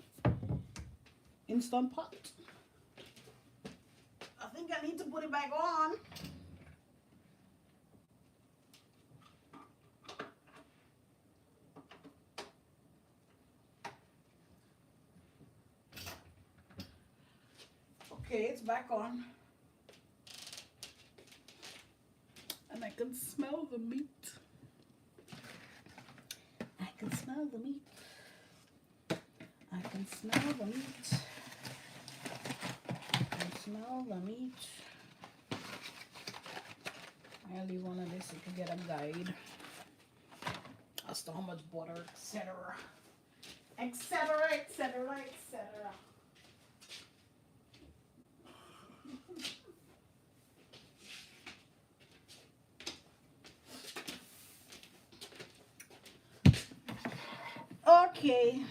Instant Pot? I think I need to put it back on. Okay, it's back on. And I can smell the meat. I can smell the meat. I can smell the meat. I can smell the meat. I'll leave one of this so you can get a guide as to how much butter, etc. Etc. etc. etc. Okay.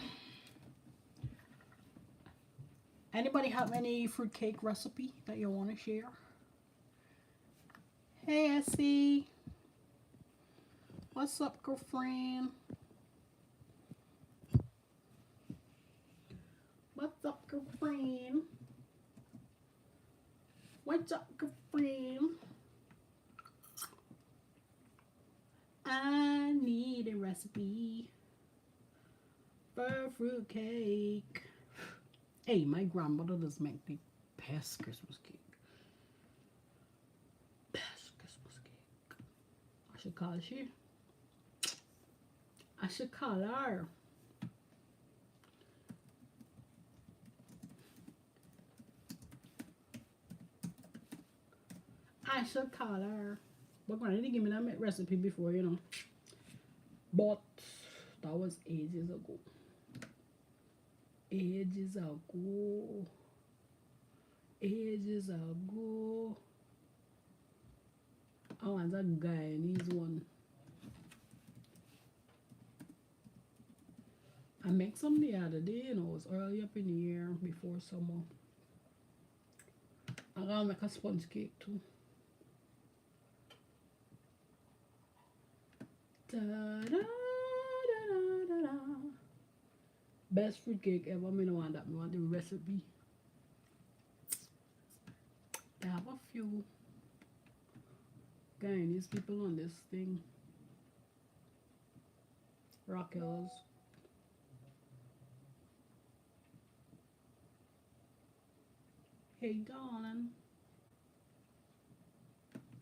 Anybody have any fruitcake recipe that you want to share? Hey, Essie. What's up, girlfriend? What's up, girlfriend? What's up, girlfriend? I need a recipe for fruitcake. Hey, my grandmother does make the best Christmas cake. Best Christmas cake. I should call she. I should call her. I should call her. But granny didn't give me that recipe before, you know. But that was ages ago. Ages ago. Ages ago. I want a Guyanese one. I make some the other day, you know, it was early up in the year before summer. I'm gonna make a sponge cake too. Da, da, da, da, da, da. Best fruit cake ever. I don't want that. I want the recipe. I have a few Guyanese people on this thing. Raquel's. Hey, darling.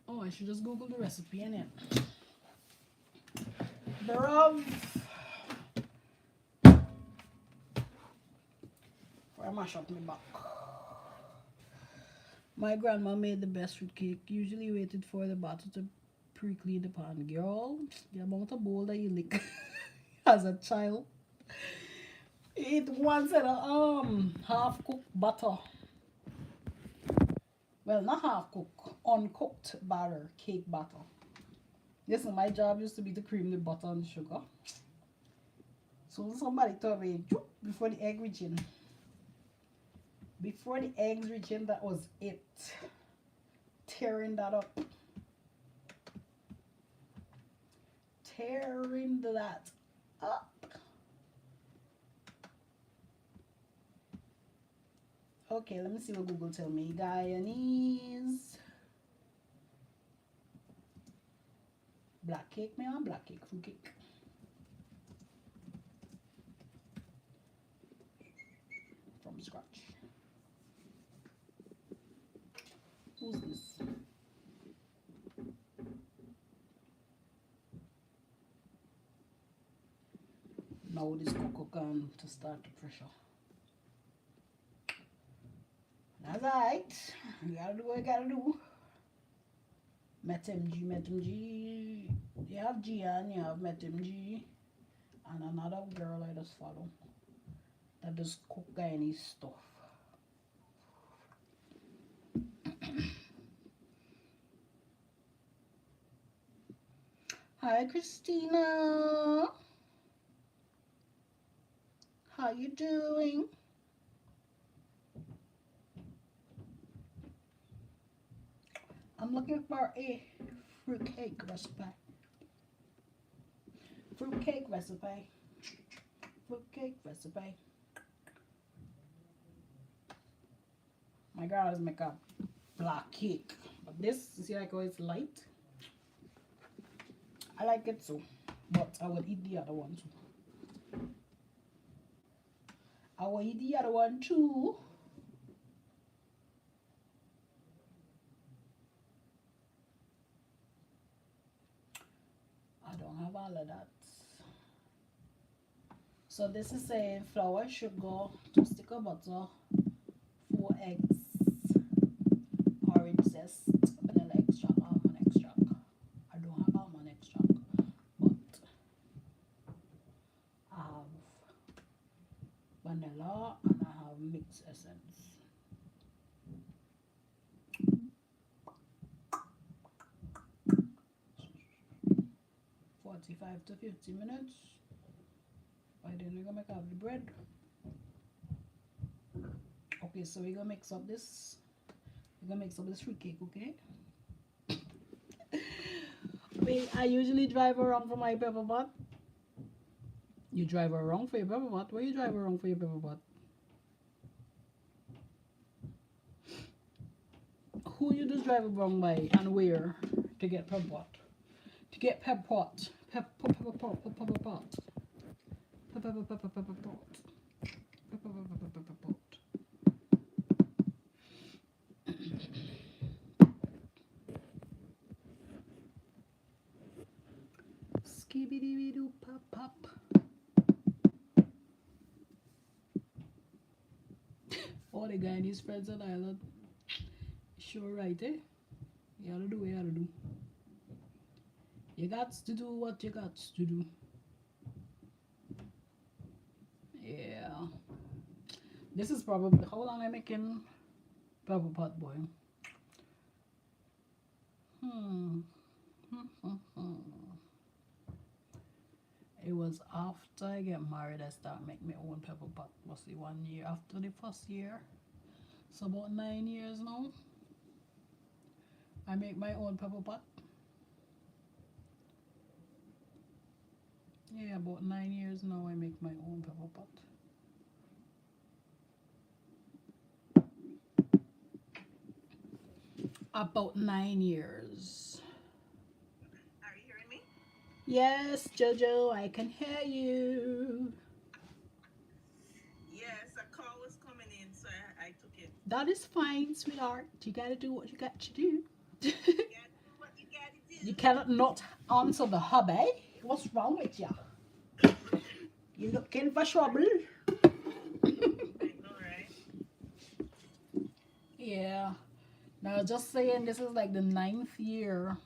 Oh, I should just Google the recipe in it. Bruv. I mash up my back. My grandma made the best fruit cake. Usually waited for the batter to pre-clean the pan. Girl, the amount of bowl that you lick as a child. It once had a half-cooked butter. Well, not half-cooked, uncooked batter, cake batter. Listen, my job used to be to cream the butter and the sugar. So somebody told me, before the egg reach in. Before the eggs reach in, that was it. Tearing that up. Tearing that up. Okay, let me see what Google tell me. Guyanese. Black cake, me on black cake, fruit cake. From scratch. Who's this? allow this cocoa can to start to pressure. That's alright. You gotta do what you gotta do. MetMG. You have Gian, you have MetMG, and another girl I just follow that does cook Guyanese stuff. Hi Christina. How you doing? I'm looking for a fruitcake recipe. Fruitcake recipe. Fruitcake recipe. My girl is make a black cake. But this, see like how it's light? I like it so. But I will eat the other one too. I will eat the other one too. I don't have all of that. So this is saying flour, sugar, 2 sticks of butter, 4 eggs, orange zest, vanilla extract, almond extract. I don't have almond extract, but I have vanilla and I have mixed essence. "45 to 50 minutes. By then we're gonna make up the bread. Okay, so we're gonna mix up this. We're gonna mix up this fruit cake, okay? Wait, I usually drive around for my pepper pot. You drive around for your pepper pot? Where you drive around for your pepper pot? Who you just drive around by and where to get pepper pot? To get pepper pot. Pepper pot. Pepper pot. Pepper pot. Skibidi doo pop pop. All the Guyanese friends on island. Sure right, eh? You gotta do what you gotta do. You got to do what you got to do. Yeah. This is probably how long I'm making pepper pot boy. It was after I get married I start make my own pepper pot. Was it 1 year after the first year? So about 9 years now. I make my own pepper pot. Yeah, about 9 years now I make my own pepper pot. About 9 years. Are you hearing me? Yes, Jojo, I can hear you. Yes, a call was coming in, so I took it. That is fine, sweetheart. You gotta do what you got to do. You gotta do what you gotta do. You cannot not answer the hubby. What's wrong with you? You looking for trouble? I know, right? Yeah. Now, just saying, this is like the 9th year.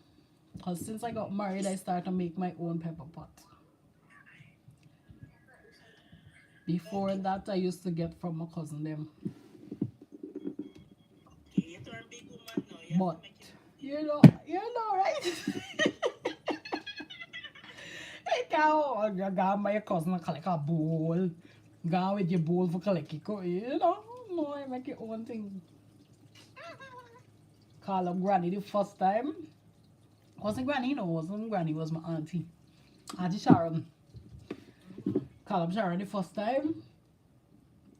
Because since I got married, I started to make my own pepper pot. Before that, I used to get from my cousin them. Okay, you turn big woman now. You have But, to make it. you know, right? You got my cousin collect a bowl. Go with your bowl for collect it. You know, no, I make your own thing. Call up Granny the first time. Wasn't Granny, no, wasn't Granny, was my auntie. Auntie Sharon. Call up Sharon the first time.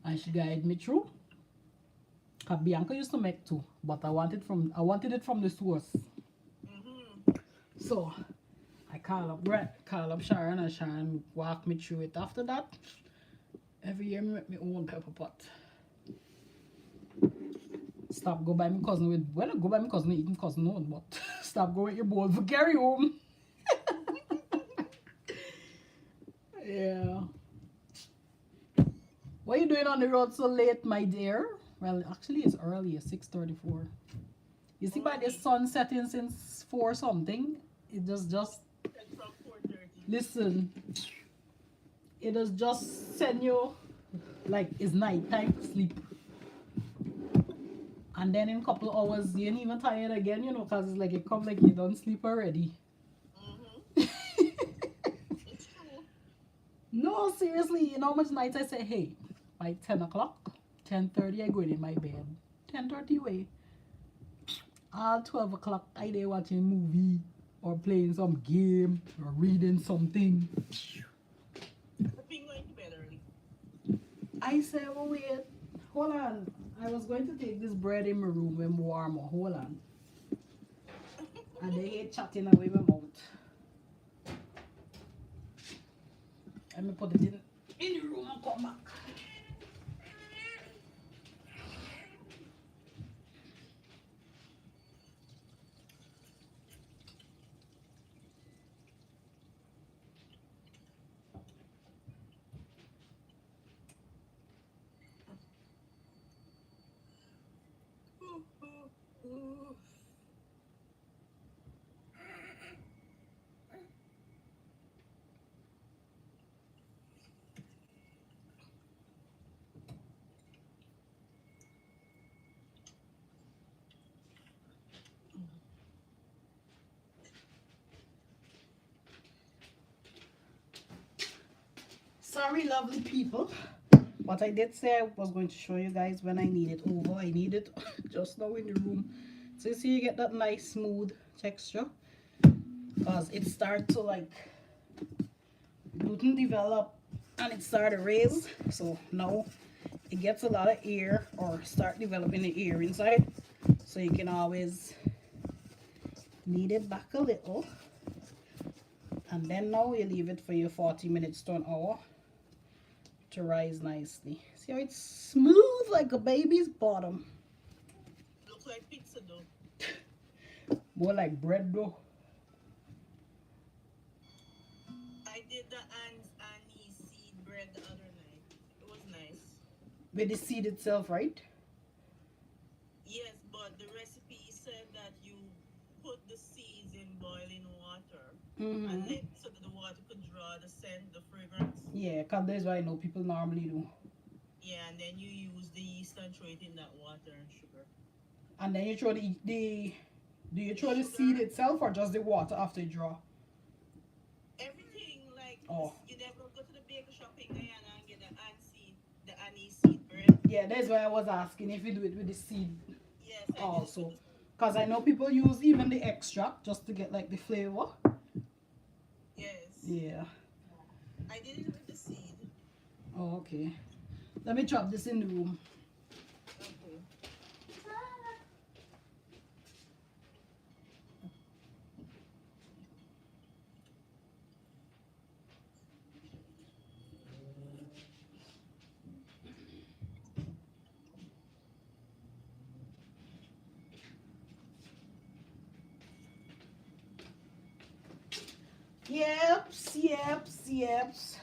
And she guided me through. Cause Bianca used to make too, but I wanted it from the source. So I call up Sharon, and Sharon walk me through it. After that, every year I make my own pepper pot. Stop go by my cousin with, well, I go by my cousin eating cousin own, but stop going with your bowl for carry home. Yeah. What are you doing on the road so late, my dear? Well, actually, it's early. It's 6:34. You see, by the sun setting since 4 something, it just From 4:30. listen. It does just send you like it's night time sleep. And then in a couple of hours, you ain't even tired again, you know, because it's like it comes like you don't sleep already. It's true. No, seriously, you know how much nights I say, hey, by 10 o'clock, 10:30, I go in my bed. 10:30 way. All 12 o'clock, I there watching movie or playing some game or reading something. I've been going to bed early. I say, well, wait, hold on. I was going to take this bread in my room when warmer. Hold on. And they hate chatting away my mouth. Let me put it in the room and come back. Sorry, lovely people. But I did say I was going to show you guys when I need it over. I need it just now in the room. So you see you get that nice smooth texture. Because it starts to like gluten develop and it started to raise. So now it gets a lot of air or start developing the air inside. So you can always knead it back a little. And then now you leave it for your 40 minutes to an hour to rise nicely. See how it's smooth like a baby's bottom. Look like pizza though. More like bread though. I did the anise seed bread the other night. It was nice. With the seed itself, right? Yes, but the recipe said that you put the seeds in boiling water and let so that the water could draw the scent, the fragrance. Yeah, because that's what I know people normally do. Yeah, and then you use the yeast and throw it in that water and sugar. And then you throw do you throw the Sugar. seed itself or just the water after you draw? Everything like Oh. you never go to the baker shop in Guyana and get the anise seed bread. Yeah, that's why I was asking if you do it with the seed Yes, I also. did it with Because I know people use even the extract just to get like the flavor. yes. Yeah. I did it with the seed. Oh, okay. Let me chop this in the room. Okay. Yeps.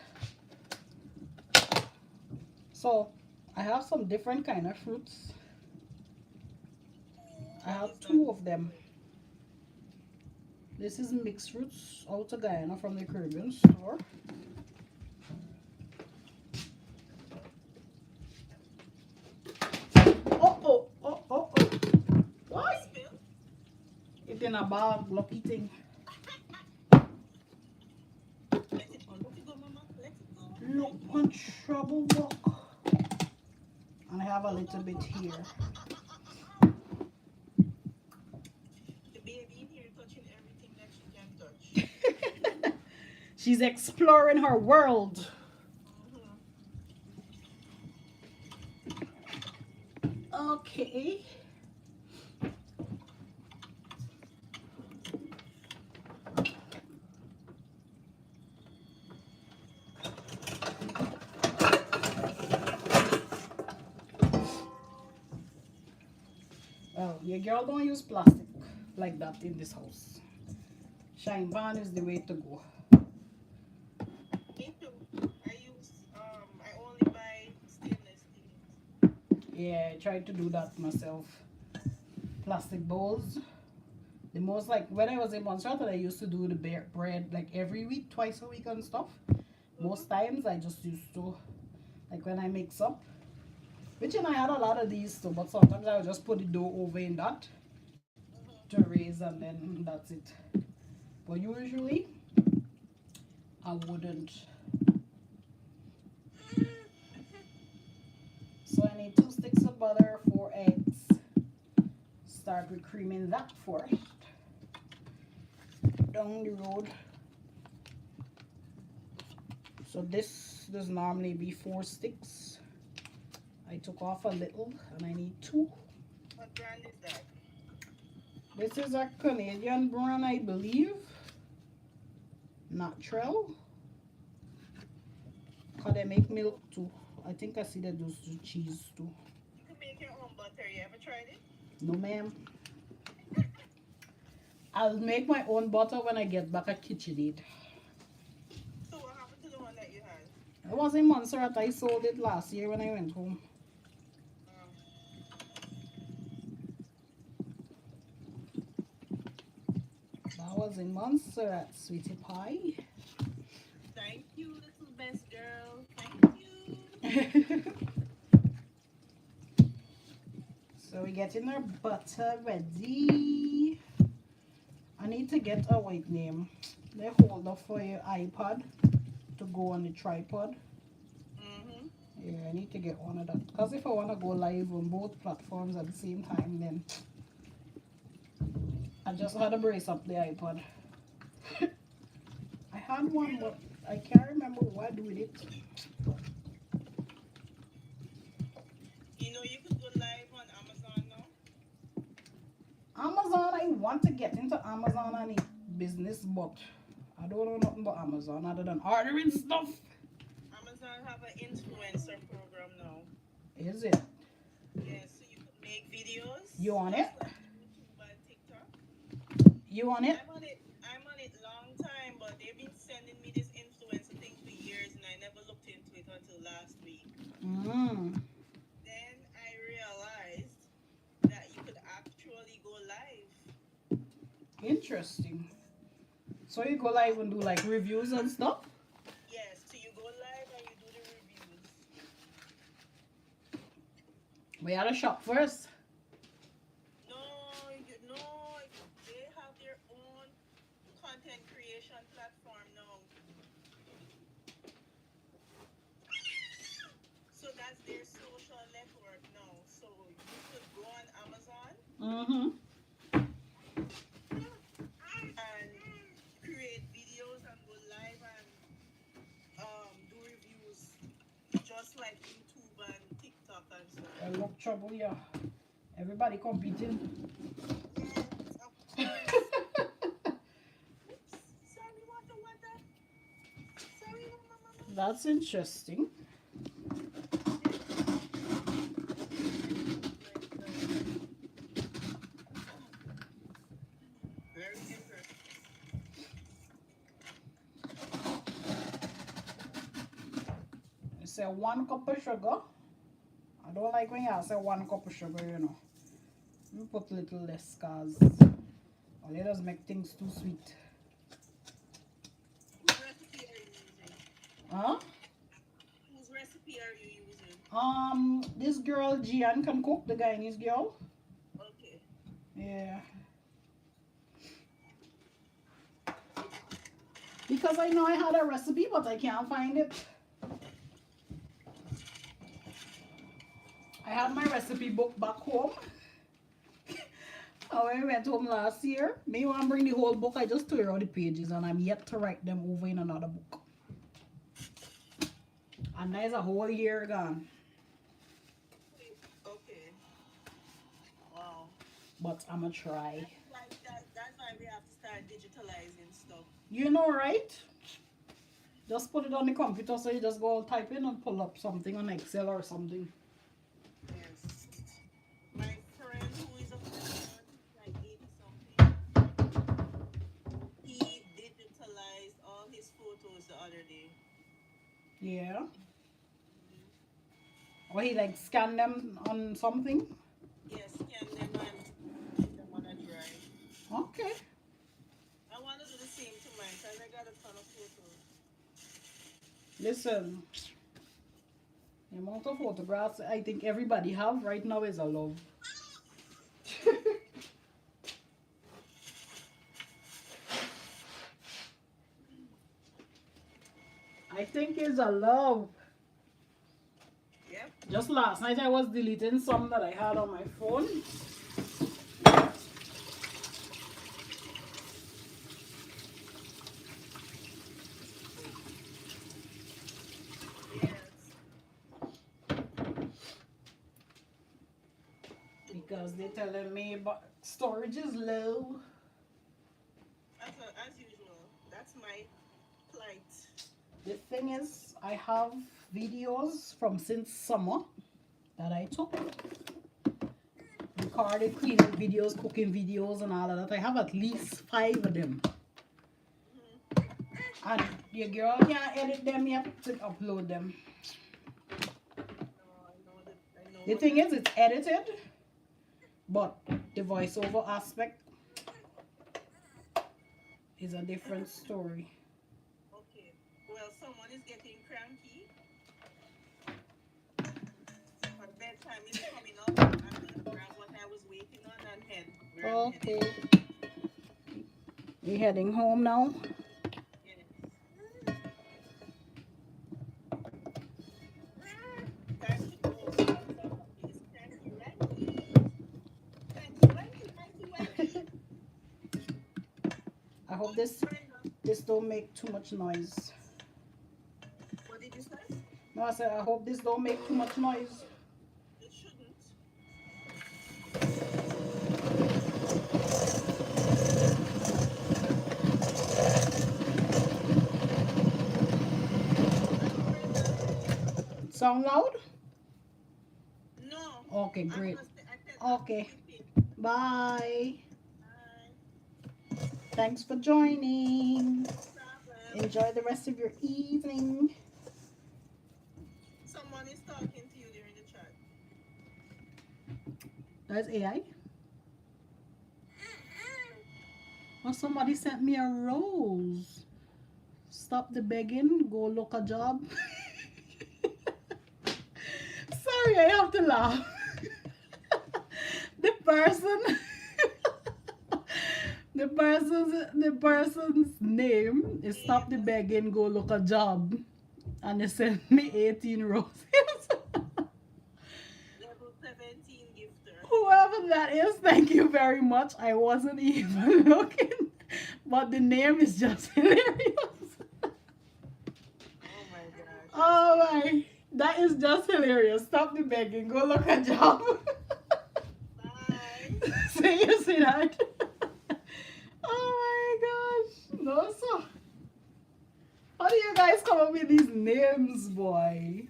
So, I have some different kind of fruits. I have 2 of them. This is mixed fruits out of Guyana from the Caribbean store. Oh. Why? Spill? It in a bag, lucky thing. Let it go, Mama. Let it go. Look on trouble walk. And I have a little bit here. The baby in here touching everything that she can touch. She's exploring her world. Okay. Well, your girl don't use plastic like that in this house. Shine pan is the way to go. Me too. I only buy stainless Yeah, I tried to do that myself. Plastic bowls. The most like when I was in Montserrat, I used to do the bread like every week, twice a week and stuff. Most times I just used to like when I mix up. Which and I had a lot of these too, but sometimes I would just put the dough over in that to raise and then that's it. But usually I wouldn't. So I need 2 sticks of butter, 4 eggs. Start with creaming that first. Down the road. So this does normally be 4 sticks. I took off a little and I need 2. What brand is that? This is a Canadian brand, I believe. Natural. Cause they make milk too. I think I see they do cheese too. You can make your own butter. You ever tried it? No ma'am. I'll make my own butter when I get back at KitchenAid. So what happened to the one that you had? I was in Montserrat. I sold it last year when I went home. That was in Montserrat, sweetie pie. Thank you, little best girl. Thank you. So we're getting our butter ready. I need to get a white name. The holder for your iPad to go on the tripod. Yeah, I need to get one of that. Because if I want to go live on both platforms at the same time, then I just had to brace up the iPad. I had one, but I can't remember what I do with it. You know you could go live on Amazon now? Amazon, I want to get into Amazon and its business, but I don't know nothing about Amazon other than ordering stuff. Amazon have an influencer program now. Is it? Yes, so you could make videos. You on it? Just like YouTube and TikTok. You on it? I'm on it long time, but they've been sending me this influencer thing for years, and I never looked into it until last week. Then I realized that you could actually go live. Interesting. So you go live and do like reviews and stuff? Yes, so you go live and you do the reviews. We had to shop first. No, they have their own content creation platform now. So that's their social network now. So you could go on Amazon and create videos and go live and do reviews just like YouTube and TikTok and so I love trouble, yeah. Everybody competing. Sorry, water. Sorry, mama. That's interesting. Very interesting. You say 1 cup of sugar. I don't like when you say 1 cup of sugar, you know. You put a little less cause it does make things too sweet. Whose recipe are you using? Huh? Whose recipe are you using? This girl Gian can cook, the Guyanese girl. Okay. Yeah. Because I know I had a recipe, but I can't find it. I had my recipe book back home. When I went home last year, me want to bring the whole book. I just tore out the pages and I'm yet to write them over in another book. And there's a whole year gone. Okay. Wow. But I'm going to try. That's why we have to start digitalizing stuff. You know, right? Just put it on the computer so you just go type in and pull up something on Excel or something. Yes. My friend who is a photographer, like 80-something, he digitalized all his photos the other day. Yeah. Or he like scan them on something? Yes, scan them and put them on a drive. Okay. I want to do the same to mine because I got a ton of photos. Listen, the amount of photographs I think everybody have right now is a love. I think it's a love. Yep. Just last night I was deleting some that I had on my phone. Yes. Because they're telling me but storage is low. As usual, that's my plight. The thing is, I have videos from since summer that I took. Recorded cleaning videos, cooking videos and all of that. I have at least 5 of them. And your girl can't edit them yet to upload them. The thing is, it's edited, but the voiceover aspect is a different story. Okay. Well, someone is getting cranky. But bedtime is coming up. I'm gonna grab what I was waiting on and head. Where I'm Okay. heading. You heading home now? Yes. Time to go. It's cranky, right? Cranky. I hope this don't make too much noise. What did you say? No, I said I hope this don't make too much noise. It shouldn't. Sound loud? No. Okay, great. I said Okay. Bye. Bye. Thanks for joining. No problem. Enjoy the rest of your evening. Someone is talking to you during the chat. That's AI. Or somebody sent me a rose. Stop the begging. Go look a job. Sorry, I have to laugh. The person's name is Stop the Begging, Go Look a Job. And they sent me 18 roses. Level 17 gifter. Whoever that is, thank you very much. I wasn't even looking. But the name is just hilarious. Oh my gosh. Oh my. That is just hilarious. Stop the begging. Go look a job. Bye. Say you see that? Oh my gosh. No, so. How do you guys come up with these names, boy?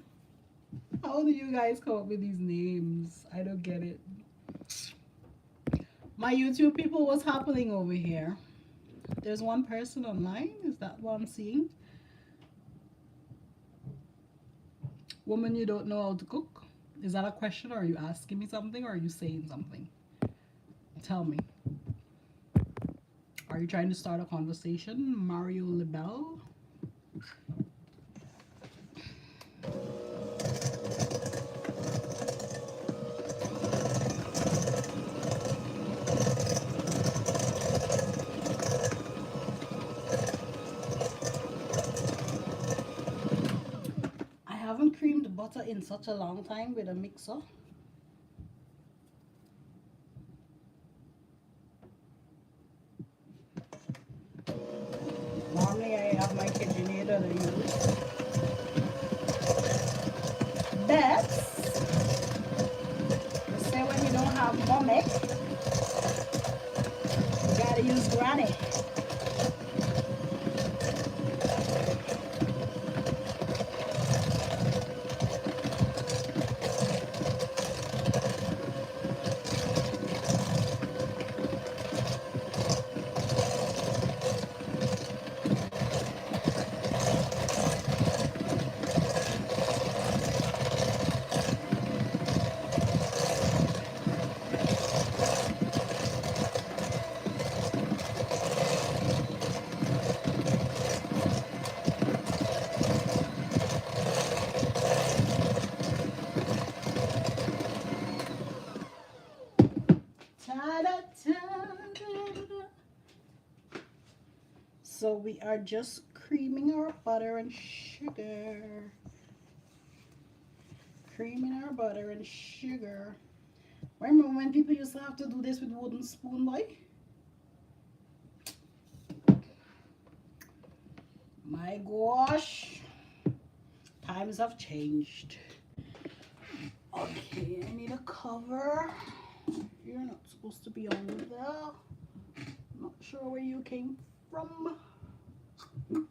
How do you guys come up with these names? I don't get it. My YouTube people, what's happening over here? There's one person online. Is that what I'm seeing? Woman, you don't know how to cook? Is that a question, or are you asking me something, or are you saying something? Tell me. Are you trying to start a conversation? Mario Lebel? I haven't creamed butter in such a long time with a mixer. Normally I have my KitchenAid that I use. But they say when you don't have mommy, you gotta use granny. So we are just creaming our butter and sugar. Creaming our butter and sugar. Remember when people used to have to do this with wooden spoon, boy? My gosh. Times have changed. Okay, I need a cover. You're not supposed to be on there. Not sure where you came from. Just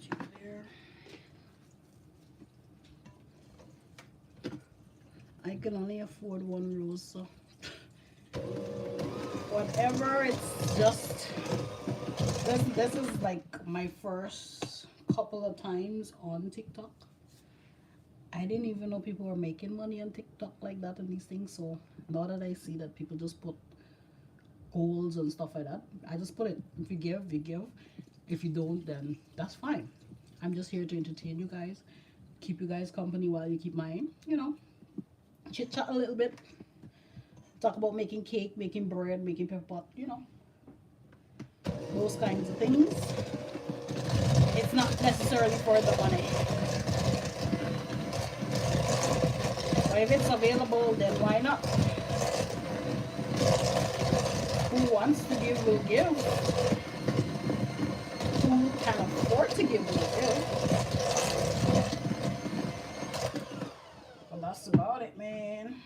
you there. I can only afford one rose, so whatever. It's just this is like my first couple of times on TikTok. I didn't even know people were making money on TikTok like that and these things. So now that I see that people just put goals and stuff like that, I just put it. If you give, you give. If you don't, then that's fine. I'm just here to entertain you guys, keep you guys company while you keep mine. You know, chit chat a little bit, talk about making cake, making bread, making pepper pot. You know, those kinds of things. It's not necessarily for the money. But if it's available, then why not? Who wants to give will give. Who can afford to give will give. But that's about it, man.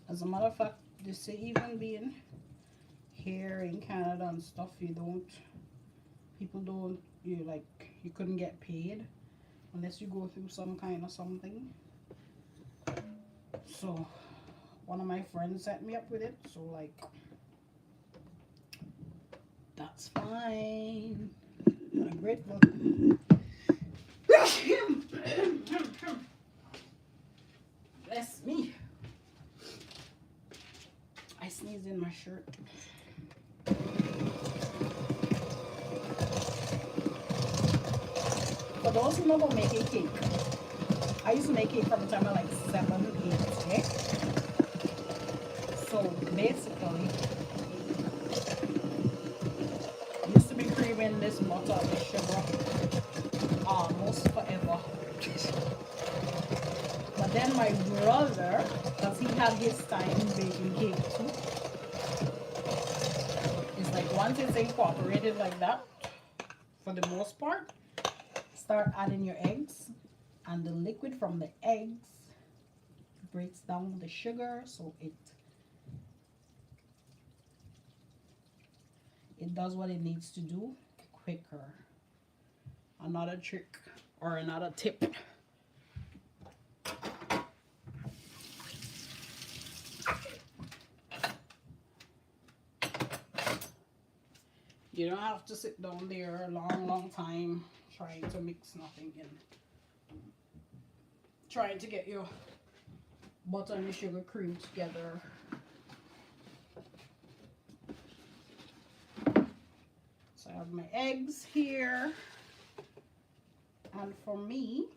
As a matter of fact, they say even being here in Canada and stuff, people don't, you couldn't get paid unless you go through some kind of something. So one of my friends set me up with it, so like that's fine. I'm grateful. Bless me. I sneezed in my shirt. For those who know about making cake, I used to make cake from the time I like 7, 8, okay? So basically, I used to be creaming this butter and sugar almost forever. But then my brother, because he had his time baking cake too, it's like once it's incorporated like that, for the most part, start adding your eggs, and the liquid from the eggs breaks down the sugar, so it does what it needs to do quicker. Another trick or another tip. You don't have to sit down there a long time trying to mix nothing in. Trying to get your butter and sugar cream together. So I have my eggs here. And for me,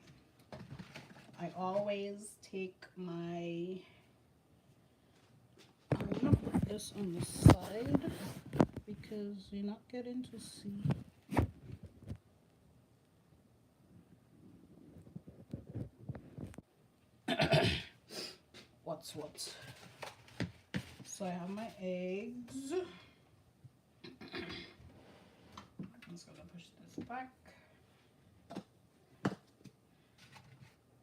I always take my, I'm gonna put this on the side because you're not getting to see. What's what? So I have my eggs. I'm just gonna push this back.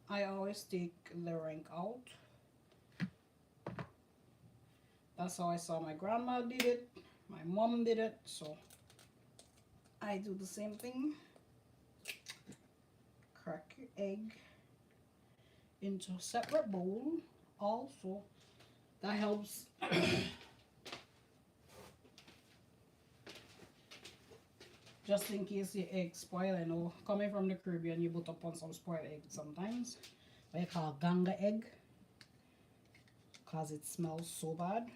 I always take the rank out. That's how I saw my grandma did it. My mom did it, so I do the same thing. Crack your egg into a separate bowl. Also, that helps just in case your egg spoil. I know coming from the Caribbean, you put up on some spoiled eggs sometimes. What I call ganga egg, because it smells so bad.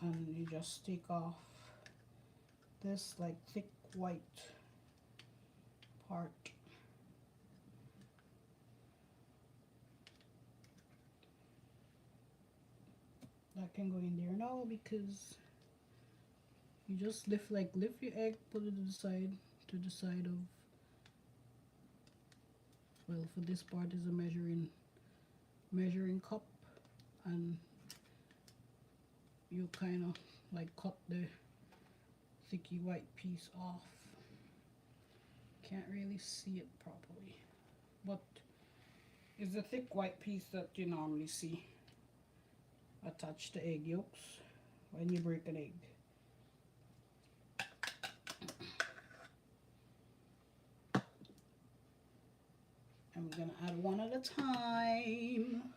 And you just take off this like thick white part. That can go in there now because you just lift your egg, put it to the side of, well, for this part is a measuring cup, and you kind of like cut the thicky white piece off. Can't really see it properly, but it's the thick white piece that you normally see attached to egg yolks when you break an egg. And we're gonna add one at a time.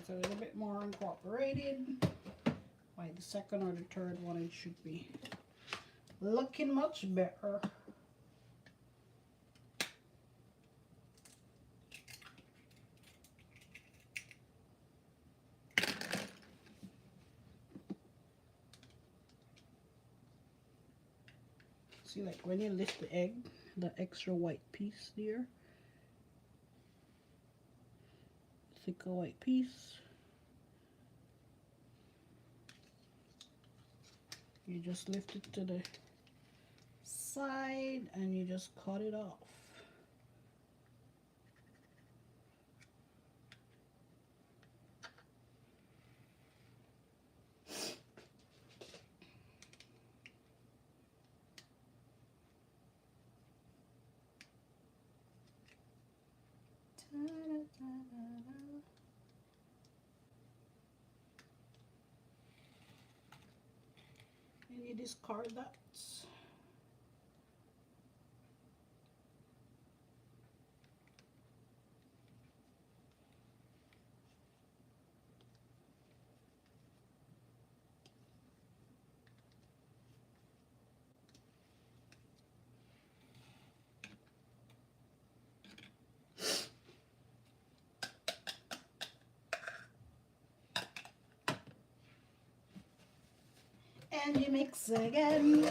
A little bit more incorporated. By the second or the third one, it should be looking much better. See, like when you lift the egg, the extra white piece there, thicker white piece, you just lift it to the side and you just cut it off. And you discard that. And you mix again.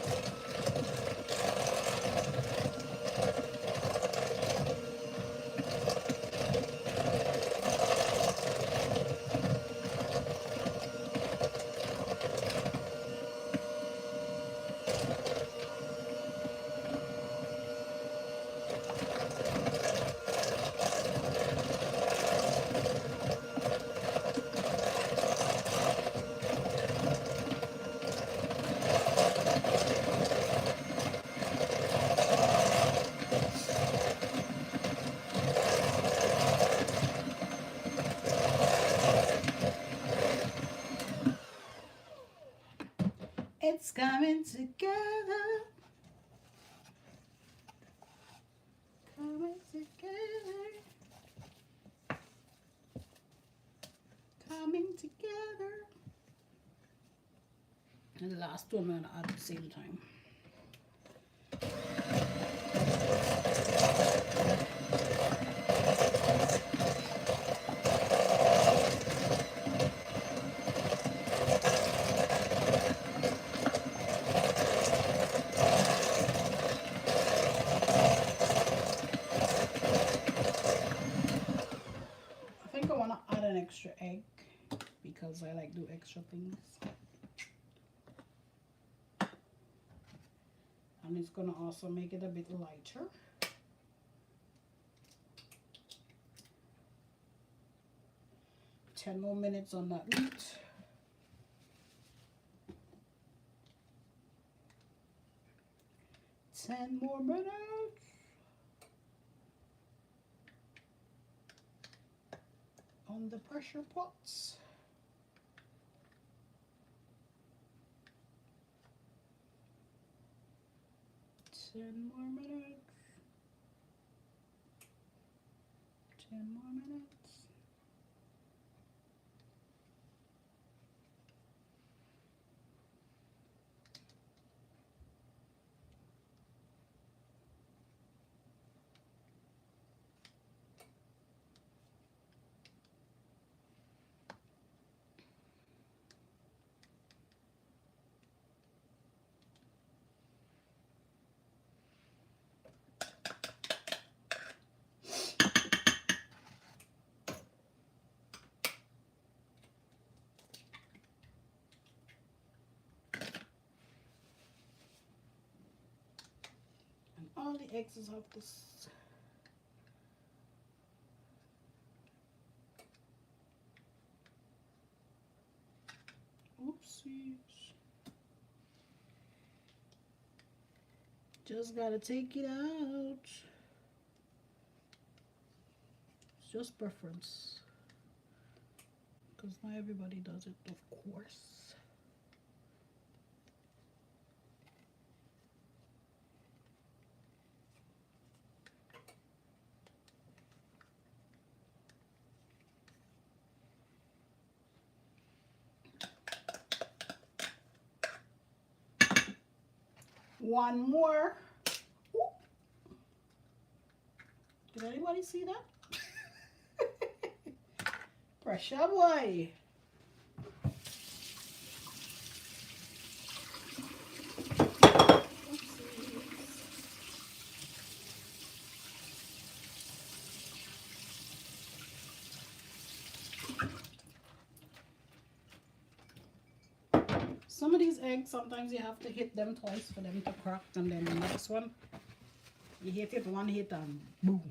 It's coming together. Coming together. Coming together. And the last one I'm going to add at the same time. I think I want to add an extra egg because I like do extra things. And it's going to also make it a bit lighter. 10 more minutes on that meat. Ten more minutes. On the pressure pots. Ten more minutes. 10 more minutes. All the eggs is of this. Oopsies. Just gotta take it out. It's just preference. Because not everybody does it, of course. One more. Ooh. Did anybody see that? Pressure boy. Some of these eggs, sometimes you have to hit them twice for them to crack, and then the next one, you hit it one hit and boom,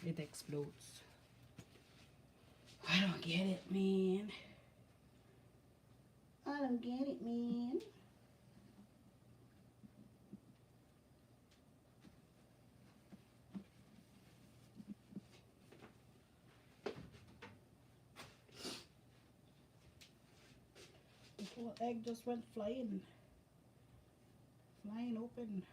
it explodes. I don't get it, man. I don't get it, man. The whole egg just went flying open.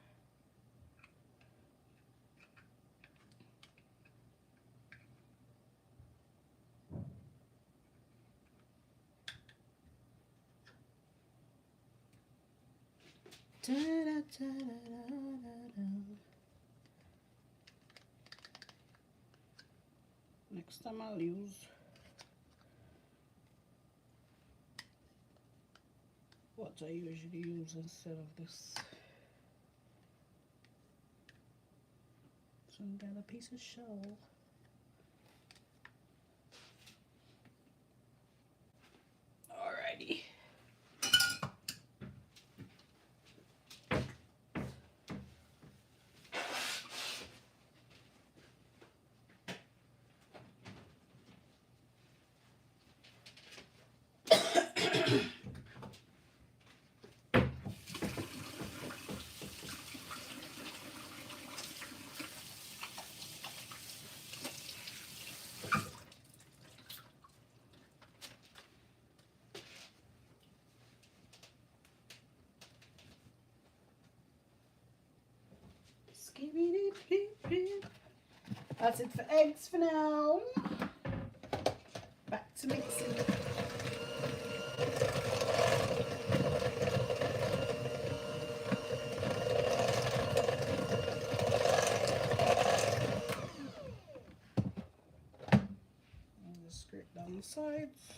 Da, da, da, da, da, da. Next time I'll use what I usually use instead of this. So I got a piece of shell. Alrighty. That's it for eggs for now. Back to mixing. And just scrape down the sides.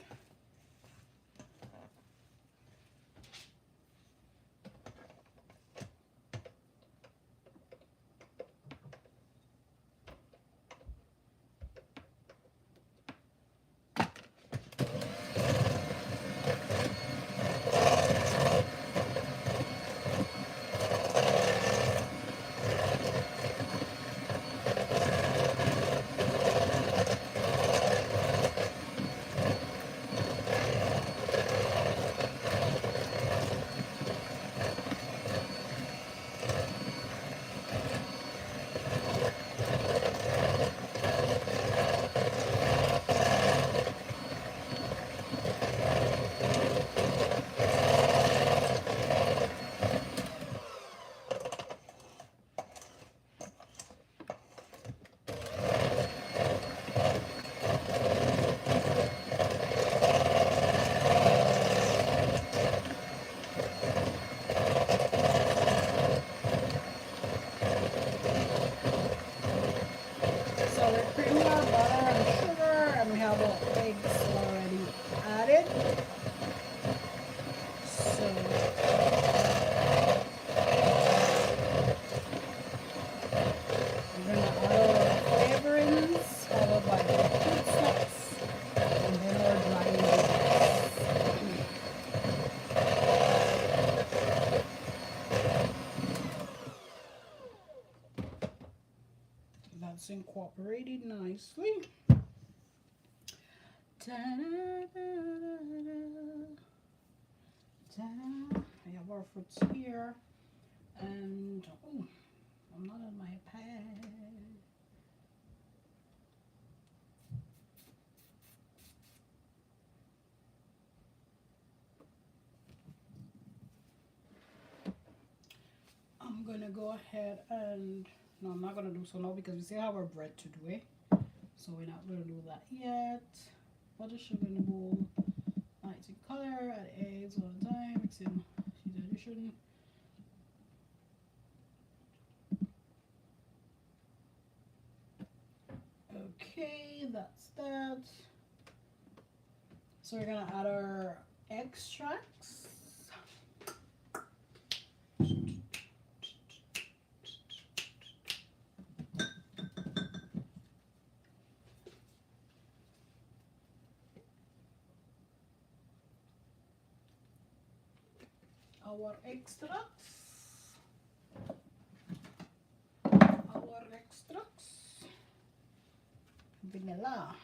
that's incorporated nicely. I have our fruits here, and oh, I'm not on my pad. I'm gonna go ahead and no, I'm not gonna do so now because we still have our bread to do it, so we're not gonna do that yet. Put the sugar in the bowl, nice in color, add eggs all the time, mix in sheet addition. Okay, that's that. So we're gonna add our extracts. Our extracts, vanilla,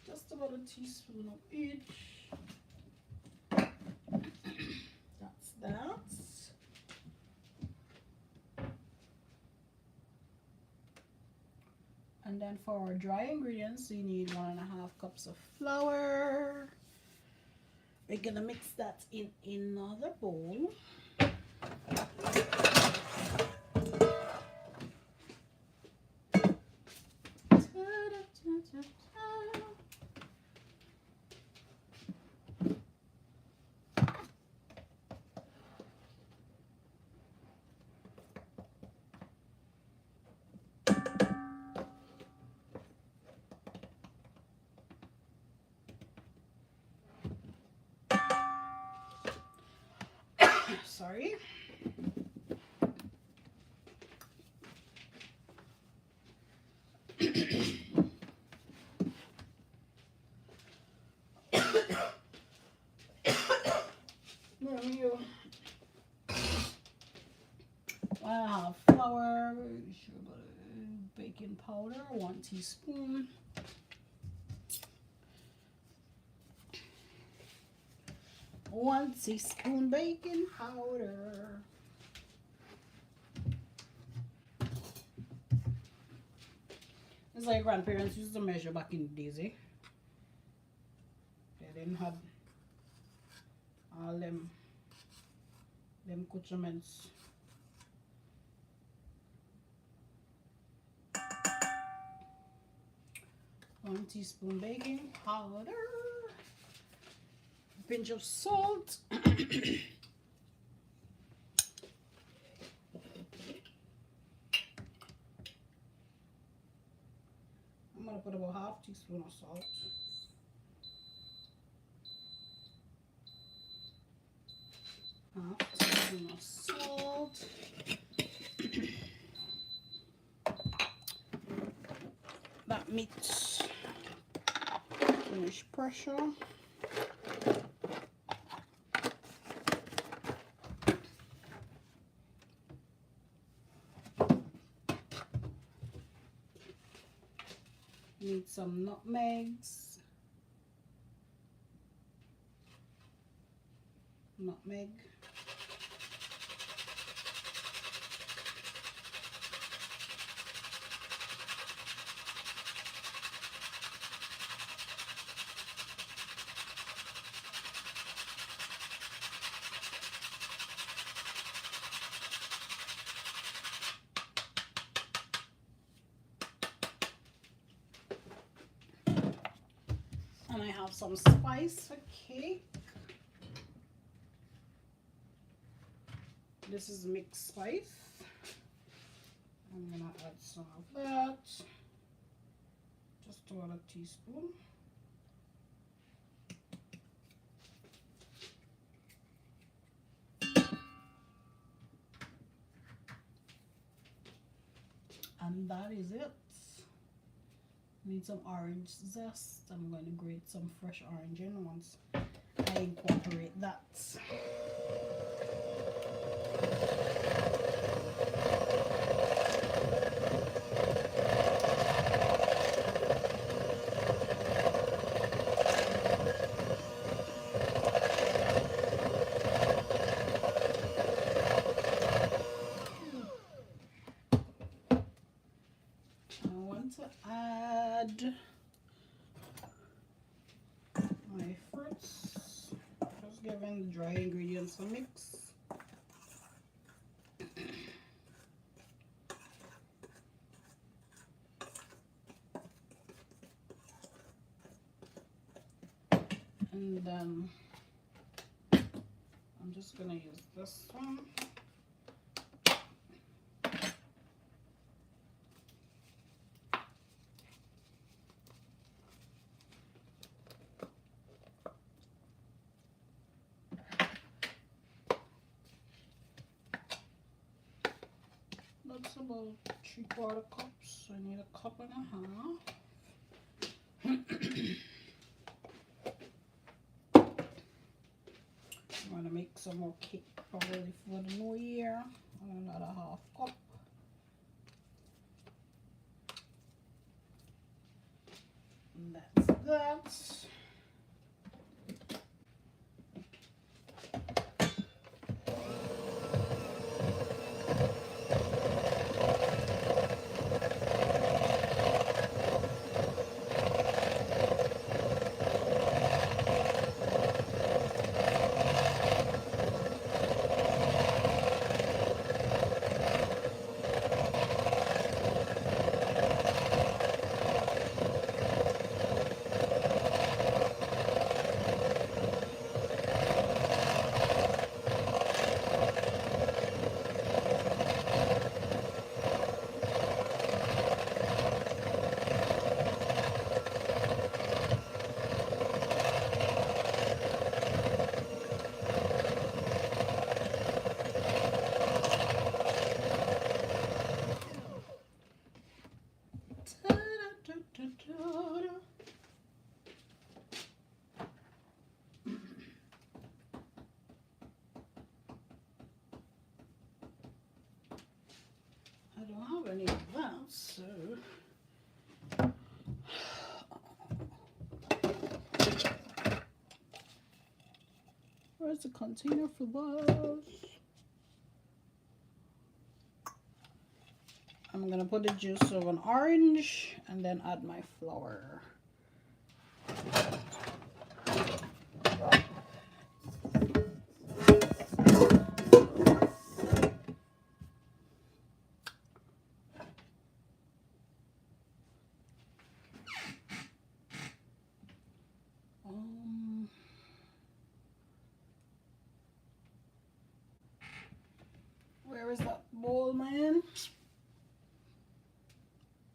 just about a teaspoon of each. That's that. And then for our dry ingredients, you need 1.5 cups of flour. We're gonna mix that in another bowl. Sorry. I have flour, sugar, baking powder, 1 teaspoon. One teaspoon baking powder. It's like grandparents used to measure back in the days, eh? They didn't have all them accoutrements. One teaspoon baking powder. Pinch of salt. I'm gonna put about 1/2 teaspoon of salt. Half teaspoon of salt. That meets finish pressure. Need some nutmegs. Nutmeg. And I have some spice for cake. This is mixed spice. I'm gonna add some of that. Just about a teaspoon. And that is it. Need some orange zest. I'm going to grate some fresh orange in once I incorporate that. add my fruits. Just giving the dry ingredients a mix. And then I'm just gonna use this one. That's about 3/4 cups. I need a cup and a half. I'm gonna make some more cake probably for the new year. Another 1/2 cup. And that's that. I don't have any of that, so where's the container for those? I'm gonna put the juice of an orange and then add my flour. Where is that bowl, man?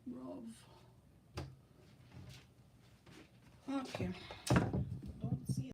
Rub. Okay.